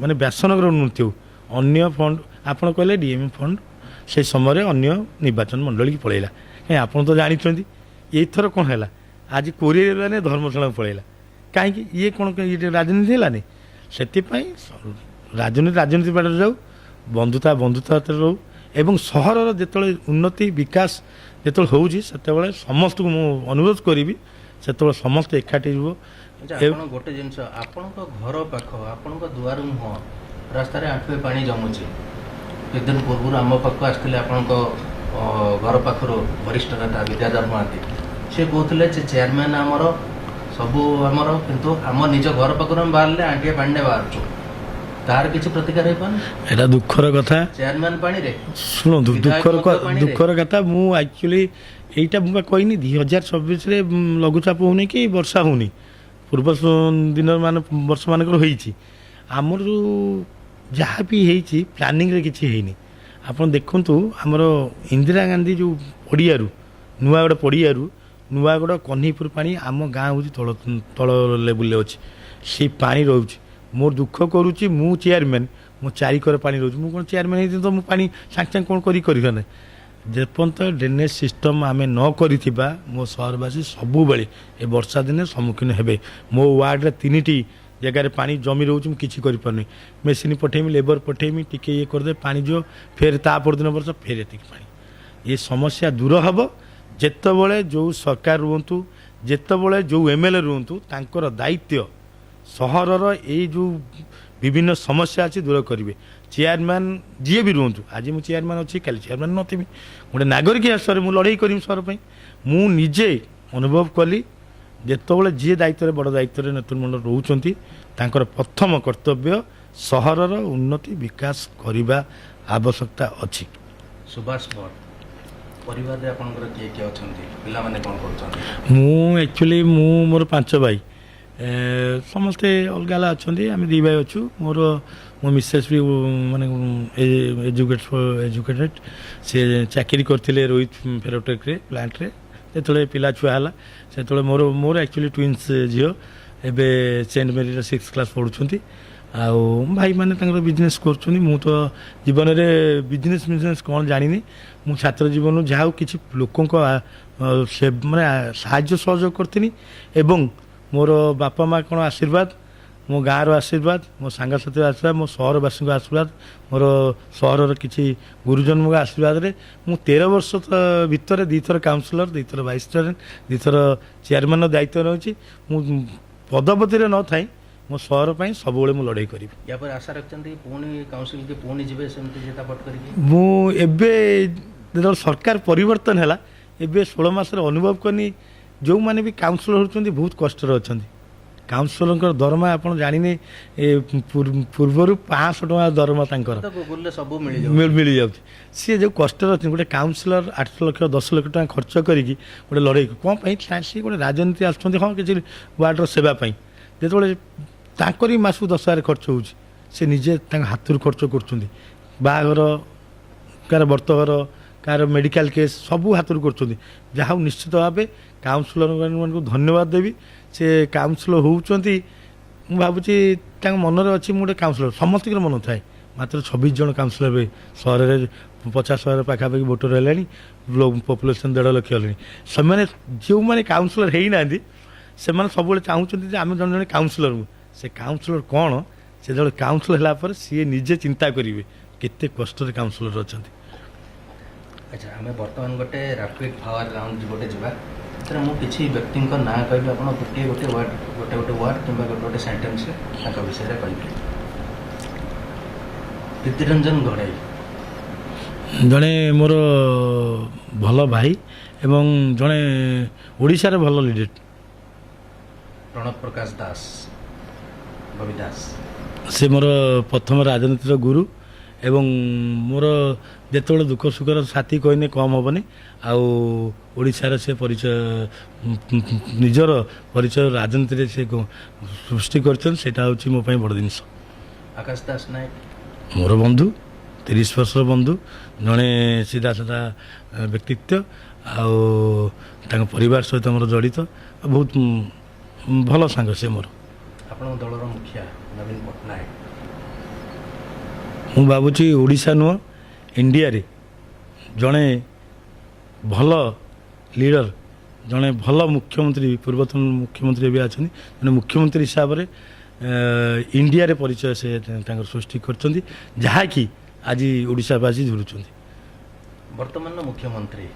ମାନେ ବ୍ୟାସନଗର ଉନ୍ନତି ହେଉ। ଅନ୍ୟ ଫଣ୍ଡ ଆପଣ କହିଲେ DME ଫଣ୍ଡ ସେ ସମୟରେ ଅନ୍ୟ ନିର୍ବାଚନ ମଣ୍ଡଳୀକି ପଳେଇଲା। କାହିଁ ଆପଣ ତ ଜାଣିଛନ୍ତି ଏଇଥର କ'ଣ ହେଲା, ଆଜି କୋରିଆରେ ଧର୍ମଶାଳାକୁ ପଳେଇଲା। କାହିଁକି? ଇଏ କ'ଣ ରାଜନୀତି ହେଲାନି? ସେଥିପାଇଁ ରାଜନୀତି ବାଟରେ ଯାଉ, ବନ୍ଧୁତାରେ ରହୁ। ଏବଂ ସହରର ଯେତେବେଳେ ଉନ୍ନତି ବିକାଶ ଯେତେବେଳେ ହେଉଛି, ସେତେବେଳେ ସମସ୍ତଙ୍କୁ ମୁଁ ଅନୁରୋଧ କରିବି, ସେତେବେଳେ ସମସ୍ତେ ଏକାଠି ଯିବ। ଆଚ୍ଛା, ଏ- ଆପଣ ଗୋଟେ ଜିନିଷ ଆପଣଙ୍କ ଘର ପାଖ ଆପଣଙ୍କ ଦୁଆର ମୁହଁ ରାସ୍ତାରେ ଆଣ୍ଠୁଏ ପାଣି ଜମୁଛି। କିଛି ଦିନ ପୂର୍ବରୁ ଆମ ପାଖକୁ ଆସିଥିଲେ ଆପଣଙ୍କ ଘର ପାଖରୁ ବରିଷ୍ଠ ନେତା ବିଦ୍ୟାଧର ମହାନ୍ତି। ସେ କହୁଥିଲେ ଯେ ଚେୟାରମ୍ୟାନ୍ ଆମର ସବୁ ଆମର, କିନ୍ତୁ ଆମ ନିଜ ଘର ପାଖରୁ ଆମେ ବାହାରିଲେ ଆଣ୍ଠିଏ ପାଣିରେ ବାହାରୁଛୁ। ତାର କିଛି ପ୍ରତିକାର ହେଇପାରୁନି ଏଇଟା ଦୁଃଖର କଥା। ଚେୟାରମ୍ୟାନ୍ ପାଣିରେ। ଶୁଣନ୍ତୁ, ବିଧାୟକ ଦୁଃଖର ମଧ୍ୟ ପାଣିରେ। ଦୁଃଖର କଥା। ମୁଁ ଆକ୍ଚୁଆଲି ଏଇଟା ମୁଁ ବା କହିନି 2024ରେ ଲଘୁଚାପ ହେଉନି କି ବର୍ଷା ହେଉନି, ପୂର୍ବ ଦିନ ବର୍ଷ ମାନଙ୍କର ହେଇଛି। ଆମର ଯେଉଁ ଯାହା ବି ହେଇଛି ପ୍ଲାନିଂରେ କିଛି ହେଇନି। ଆପଣ ଦେଖନ୍ତୁ, ଆମର ଇନ୍ଦିରା ଗାନ୍ଧୀ ଯେଉଁ ପଡ଼ିଆରୁ ନୂଆଗଡ଼ ପଡ଼ିଆରୁ ନୂଆଗଡ଼ କହ୍ନେଇପୁର ପାଣି ଆମ ଗାଁ ହେଉଛି ତଳ ଲେବୁଲରେ ଅଛି। ସେ ପାଣି ରହୁଛି। ମୋର ଦୁଃଖ କରୁଛି, ମୁଁ ଚେୟାରମ୍ୟାନ୍, ମୋ ଚାରିକର ପାଣି ରହୁଛି। ମୁଁ କ'ଣ ଚେୟାରମ୍ୟାନ୍ ହେଇଥିଲି ତ ମୁଁ ପାଣି ସାଙ୍ଗେ ସାଙ୍ଗେ କ'ଣ କରିପାରିବା ନାହିଁ। ଯେପର୍ଯ୍ୟନ୍ତ ଡ୍ରେନେଜ୍ ସିଷ୍ଟମ୍ ଆମେ ନ କରିଥିବା, ମୋ ସହରବାସୀ ସବୁବେଳେ ଏ ବର୍ଷା ଦିନେ ସମ୍ମୁଖୀନ ହେବେ। ମୋ ୱାର୍ଡ଼ରେ 3ଟି ଜାଗାରେ ପାଣି ଜମି ରହୁଛି, ମୁଁ କିଛି କରିପାରୁନି। ମେସିନ୍ ପଠେଇମି, ଲେବର ପଠେଇମି, ଟିକେ ଇଏ କରିଦେବେ, ପାଣି ଯିବ, ଫେର ତା ପରଦିନ ବର୍ଷ ଫେର ଏତିକି ପାଣି। ଏ ସମସ୍ୟା ଦୂର ହେବ ଯେତେବେଳେ ଯେଉଁ ସରକାର ରୁହନ୍ତୁ, ଯେତେବେଳେ ଯେଉଁ MLA ରୁହନ୍ତୁ, ତାଙ୍କର ଦାୟିତ୍ୱ ସହରର ଏଇ ଯେଉଁ ବିଭିନ୍ନ ସମସ୍ୟା ଅଛି ଦୂର କରିବେ। ଚେୟାରମ୍ୟାନ୍ ଯିଏ ବି ରୁହନ୍ତୁ, ଆଜି ମୁଁ ଚେୟାରମ୍ୟାନ୍ ଅଛି, କାଲି ଚେୟାରମ୍ୟାନ୍ ନଥିବି, ଗୋଟେ ନାଗରିକ ହିସାବରେ ମୁଁ ଲଢ଼େଇ କରିବି ସହର ପାଇଁ। ମୁଁ ନିଜେ ଅନୁଭବ କଲି, ଯେତେବେଳେ ଯିଏ ଦାୟିତ୍ୱରେ ବଡ଼ ଦାୟିତ୍ୱରେ ନେତୃମଣ୍ଡଳ ରହୁଛନ୍ତି, ତାଙ୍କର ପ୍ରଥମ କର୍ତ୍ତବ୍ୟ ସହରର ଉନ୍ନତି ବିକାଶ କରିବା ଆବଶ୍ୟକତା ଅଛି। ସୁଭାଷ ଭଟ୍ଟ ପରିବାରରେ ଆପଣଙ୍କର କିଏ କିଏ ଅଛନ୍ତି? ପିଲାମାନେ କ'ଣ କରୁଛନ୍ତି? ମୁଁ ମୋର 5 ଭାଇ, ସମସ୍ତେ ଅଲଗା ଅଲଗା ଅଛନ୍ତି। ଆମେ 2 ଭାଇ ଅଛୁ। ମୋ ମିସେସ୍ ବି ମାନେ ଏଜୁକେଟେଡ୍। ସେ ଚାକିରି କରିଥିଲେ ରୋହିତ ଫେରୋଟେକ୍ରେ ପ୍ଲାଣ୍ଟରେ। ଯେତେବେଳେ ପିଲା ଛୁଆ ହେଲା, ସେତେବେଳେ ମୋର ଆକ୍ଚୁଆଲି ଟ୍ୱିନ୍ସ ଝିଅ ଏବେ ସେଣ୍ଟ ମେରିର 6th କ୍ଲାସ୍ ପଢ଼ୁଛନ୍ତି। ଆଉ ଭାଇମାନେ ତାଙ୍କର ବିଜନେସ୍ କରୁଛନ୍ତି। ମୁଁ ତ ଜୀବନରେ ବିଜନେସ୍ କ'ଣ ଜାଣିନି। ମୁଁ ଛାତ୍ର ଜୀବନରୁ ଯାହା ହଉ କିଛି ଲୋକଙ୍କ ମାନେ ସାହାଯ୍ୟ ସହଯୋଗ କରିଥିଲି। ଏବଂ ମୋର ବାପା ମା' କ'ଣ ଆଶୀର୍ବାଦ, ମୋ ଗାଁର ଆଶୀର୍ବାଦ, ମୋ ସାଙ୍ଗସାଥିର ଆଶୀର୍ବାଦ, ମୋ ସହରବାସୀଙ୍କ ଆଶୀର୍ବାଦ, ମୋର ସହରର କିଛି ଗୁରୁଜନଙ୍କ ଆଶୀର୍ବାଦରେ ମୁଁ 13 ବର୍ଷ ଭିତରେ 2 ଥର କାଉନସିଲର, 2 ଥର ଭାଇସ୍ ଚେୟାରମ୍ୟାନ୍, 2 ଥର ଚେୟାରମ୍ୟାନ୍ର ଦାୟିତ୍ୱ ରହିଛି। ମୁଁ ପଦପତିରେ ନଥାଇ ମୋ ସହର ପାଇଁ ସବୁବେଳେ ମୁଁ ଲଢ଼େଇ କରିବି। ୟା ପରେ ଆଶା ରଖିଛନ୍ତି ପୁଣି କାଉନସିଲକୁ ପୁଣି ଯିବେ ସେମିତି ଜେତାପଟ କରିକି? ମୁଁ ଏବେ ଯେତେବେଳେ ସରକାର ପରିବର୍ତ୍ତନ ହେଲା, ଏବେ 16 ମାସରେ ଅନୁଭବ କନି, ଯେଉଁମାନେ ବି କାଉନସିଲର ହେଉଛନ୍ତି ବହୁତ କଷ୍ଟରେ ଅଛନ୍ତି। କାଉନସିଲରଙ୍କର ଦରମା ଆପଣ ଜାଣିନେ, ପୂର୍ବରୁ 500 ଟଙ୍କା ଦରମା ତାଙ୍କର ଗୁଗୁଲରେ ସବୁ ମିଳିଯାଉଛି। ସିଏ ଯେଉଁ କଷ୍ଟରେ ଅଛନ୍ତି, ଗୋଟେ କାଉନସିଲର 8 ଲକ୍ଷ 10 ଲକ୍ଷ ଟଙ୍କା ଖର୍ଚ୍ଚ କରିକି ଗୋଟେ ଲଢ଼େଇ କ'ଣ ପାଇଁ? ସିଏ ଗୋଟେ ରାଜନୀତି ଆସୁଛନ୍ତି, ହଁ କିଛି ୱାର୍ଡ଼ର ସେବା ପାଇଁ। ଯେତେବେଳେ ତାଙ୍କରି ମାସକୁ 10,000 ଖର୍ଚ୍ଚ ହେଉଛି, ସେ ନିଜେ ତାଙ୍କ ହାତରୁ ଖର୍ଚ୍ଚ କରୁଛନ୍ତି। ବାହାଘର, କାହାର ବ୍ରତଘର, କାହାର ମେଡ଼ିକାଲ କେସ୍ ସବୁ ହାତରୁ କରୁଛନ୍ତି। ଯାହା ହଉ ନିଶ୍ଚିତ ଭାବେ କାଉନସିଲରମାନଙ୍କୁ ଧନ୍ୟବାଦ ଦେବି। ସେ କାଉନସିଲର ହେଉଛନ୍ତି, ମୁଁ ଭାବୁଛି ତାଙ୍କ ମନରେ ଅଛି ମୁଁ ଗୋଟେ କାଉନସିଲର। ସମସ୍ତଙ୍କର ମନ ଥାଏ, ମାତ୍ର 26 ଜଣ କାଉନସିଲର ଏବେ ସହରରେ 50,000 ପାଖାପାଖି ଭୋଟର ହେଲେଣି, ପପୁଲେସନ୍ 1.5 ଲକ୍ଷ ହେଲେଣି। ସେମାନେ ଯେଉଁମାନେ କାଉନସିଲର ହେଇନାହାନ୍ତି, ସେମାନେ ସବୁବେଳେ ଚାହୁଁଛନ୍ତି ଯେ ଆମେ ଜଣେ ଜଣେ କାଉନସିଲର। ସେ କାଉନସିଲର କ'ଣ, ସେ ଯେତେବେଳେ କାଉନସିଲର ହେଲା ପରେ ସିଏ ନିଜେ ଚିନ୍ତା କରିବେ କେତେ କଷ୍ଟରେ କାଉନସିଲର ଅଛନ୍ତି। ଆଚ୍ଛା, ଆମେ ବର୍ତ୍ତମାନ ଗୋଟେ ରାପିଡ୍ ଫାୟାର ରାଉଣ୍ଡ ଗୋଟେ ଯିବା। ସେଥିରେ ମୁଁ କିଛି ବ୍ୟକ୍ତିଙ୍କ ନାଁ କହିବି, ଆପଣ ଗୋଟେ ୱାର୍ଡ କିମ୍ବା ଗୋଟେ ସେଣ୍ଟେନ୍ସରେ ତାଙ୍କ ବିଷୟରେ କହିବେ। ପ୍ରୀତିରଞ୍ଜନ ଘଡ଼େଇ ଜଣେ ମୋର ଭଲ ଭାଇ ଏବଂ ଜଣେ ଓଡ଼ିଶାର ଭଲ ଲିଡର। ପ୍ରଣବ ପ୍ରକାଶ ଦାସ ବବି ଦାସ ସେ ମୋର ପ୍ରଥମ ରାଜନୀତିର ଗୁରୁ ଏବଂ ମୋର ଯେତେବେଳେ ଦୁଃଖ ସୁଖର ସାଥୀ କହିଲେ କମ୍ ହେବନି। ଆଉ ଓଡ଼ିଶାର ସେ ପରିଚୟ, ନିଜର ପରିଚୟ ରାଜନୀତିରେ ସେ ସୃଷ୍ଟି କରିଛନ୍ତି, ସେଇଟା ହେଉଛି ମୋ ପାଇଁ ବଡ଼ ଜିନିଷ। ଆକାଶ ଦାସ ନାୟକ ମୋର ବନ୍ଧୁ, 30 ବର୍ଷର ବନ୍ଧୁ, ଜଣେ ସିଧା ସାଧା ବ୍ୟକ୍ତିତ୍ୱ। ଆଉ ତାଙ୍କ ପରିବାର ସହିତ ମୋର ଜଡ଼ିତ, ବହୁତ ଭଲ ସାଙ୍ଗ ସେ ମୋର। ଆପଣଙ୍କ ଦଳର ମୁଖିଆ ନବୀନ ପଟ୍ଟନାୟକ ମୁଁ ଭାବୁଛି ଓଡ଼ିଶା ନୁହଁ, ଇଣ୍ଡିଆରେ ଜଣେ ଭଲ ଲିଡର, ଜଣେ ଭଲ ମୁଖ୍ୟମନ୍ତ୍ରୀ, ପୂର୍ବତନ ମୁଖ୍ୟମନ୍ତ୍ରୀ ଏବେ ଅଛନ୍ତି, ଜଣେ ମୁଖ୍ୟମନ୍ତ୍ରୀ ହିସାବରେ ଇଣ୍ଡିଆରେ ପରିଚୟ ସେ ତାଙ୍କର ସୃଷ୍ଟି କରିଛନ୍ତି, ଯାହାକି ଆଜି ଓଡ଼ିଶାବାସୀ ଝୁରୁଛନ୍ତି। ବର୍ତ୍ତମାନର ମୁଖ୍ୟମନ୍ତ୍ରୀ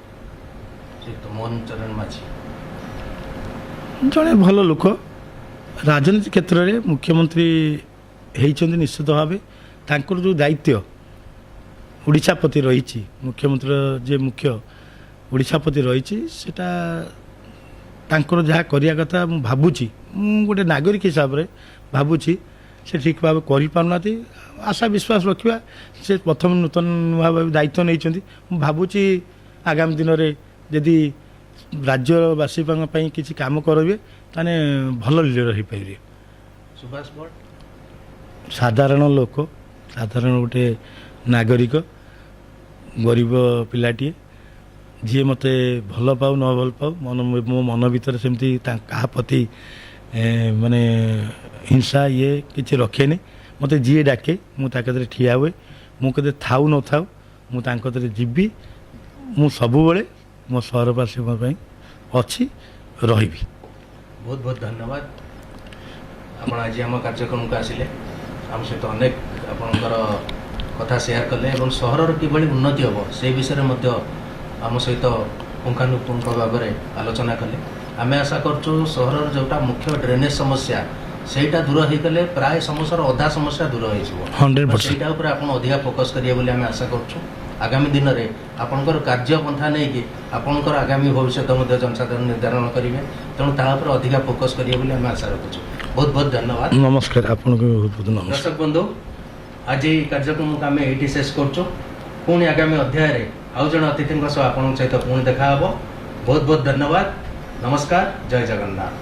ଶ୍ରୀଯୁକ୍ତ ମୋହନ ଚରଣ ମାଝୀ ଜଣେ ଭଲ ଲୋକ, ରାଜନୀତି କ୍ଷେତ୍ରରେ ମୁଖ୍ୟମନ୍ତ୍ରୀ ହେଇଛନ୍ତି ନିଶ୍ଚିତ ଭାବେ ତାଙ୍କର ଯେଉଁ ଦାୟିତ୍ୱ ଓଡ଼ିଶା ପ୍ରତି ରହିଛି ମୁଖ୍ୟମନ୍ତ୍ରୀର ଯେ ମୁଖ୍ୟ ଓଡ଼ିଶା ପ୍ରତି ରହିଛି ସେଟା ତାଙ୍କର ଯାହା କରିବା କଥା ମୁଁ ଭାବୁଛି ମୁଁ ଗୋଟେ ନାଗରିକ ହିସାବରେ ଭାବୁଛି ସେ ଠିକ୍ ଭାବେ କରିପାରୁନାହାନ୍ତି ଆଶା ବିଶ୍ୱାସ ରଖିବା ସେ ପ୍ରଥମେ ନୂତନ ଭାବେ ଦାୟିତ୍ୱ ନେଇଛନ୍ତି ମୁଁ ଭାବୁଛି ଆଗାମୀ ଦିନରେ ଯଦି ରାଜ୍ୟବାସୀଙ୍କ ପାଇଁ କିଛି କାମ କରିବେ ତାହେଲେ ଭଲ ଲିଡର ହେଇପାରିବେ ସୁଭାଷ ଭଟ୍ଟ ସାଧାରଣ ଲୋକ ସାଧାରଣ ଗୋଟେ ନାଗରିକ ଗରିବ ପିଲାଟିଏ ଯିଏ ମୋତେ ଭଲ ପାଉ ନ ଭଲ ପାଉ ମୋ ମନ ଭିତରେ ସେମିତି କାହା ପ୍ରତି ମାନେ ହିଂସା ଇଏ କିଛି ରଖେନି ମୋତେ ଯିଏ ଡାକେ ମୁଁ ତା କତିରେ ଠିଆ ହୁଏ ମୁଁ କେତେ ଥାଉ ନଥାଉ ମୁଁ ତାଙ୍କ କତିରେ ଯିବି ମୁଁ ସବୁବେଳେ ମୋ ସହରବାସୀଙ୍କ ପାଇଁ ଅଛି ରହିବି ବହୁତ ବହୁତ ଧନ୍ୟବାଦ ଆପଣ ଆଜି ଆମ କାର୍ଯ୍ୟକ୍ରମକୁ ଆସିଲେ ଆମ ସହିତ ଅନେକ ଆପଣଙ୍କର କଥା ସେୟାର କଲେ ଏବଂ ସହରର କିଭଳି ଉନ୍ନତି ହେବ ସେ ବିଷୟରେ ମଧ୍ୟ ଆମ ସହିତ ପୁଙ୍ଖାନୁପୁଙ୍ଖ ଭାବରେ ଆଲୋଚନା କଲେ ଆମେ ଆଶା କରୁଛୁ ସହରର ଯେଉଁଟା ମୁଖ୍ୟ ଡ୍ରେନେଜ ସମସ୍ୟା ସେଇଟା ଦୂର ହେଇଗଲେ ପ୍ରାୟ ସମସ୍ୟାର ଅଧା ସମସ୍ୟା ଦୂର ହେଇଯିବ 100%। ସେଇଟା ଉପରେ ଆପଣ ଅଧିକା ଫୋକସ୍ କରିବେ ବୋଲି ଆମେ ଆଶା କରୁଛୁ ଆଗାମୀ ଦିନରେ ଆପଣଙ୍କର କାର୍ଯ୍ୟପନ୍ଥା ନେଇକି ଆପଣଙ୍କର ଆଗାମୀ ଭବିଷ୍ୟତ ମଧ୍ୟ ଜନସାଧାରଣ ନିର୍ଦ୍ଧାରଣ କରିବେ ତେଣୁ ତାହା ଉପରେ ଅଧିକା ଫୋକସ୍ କରିବେ ବୋଲି ଆମେ ଆଶା ରଖୁଛୁ ବହୁତ ବହୁତ ଧନ୍ୟବାଦ ନମସ୍କାର ଆପଣଙ୍କୁ ବହୁତ ବହୁତ ନମସ୍କାର ଦର୍ଶକ ବନ୍ଧୁ ଆଜି ଏହି କାର୍ଯ୍ୟକ୍ରମକୁ ଆମେ ଏଇଠି ଶେଷ କରୁଛୁ ପୁଣି ଆଗାମୀ ଅଧ୍ୟାୟରେ ଆଉ ଜଣେ ଅତିଥିଙ୍କ ସହ ଆପଣଙ୍କ ସହିତ ପୁଣି ଦେଖା ହେବ ବହୁତ ବହୁତ ଧନ୍ୟବାଦ ନମସ୍କାର ଜୟ ଜଗନ୍ନାଥ।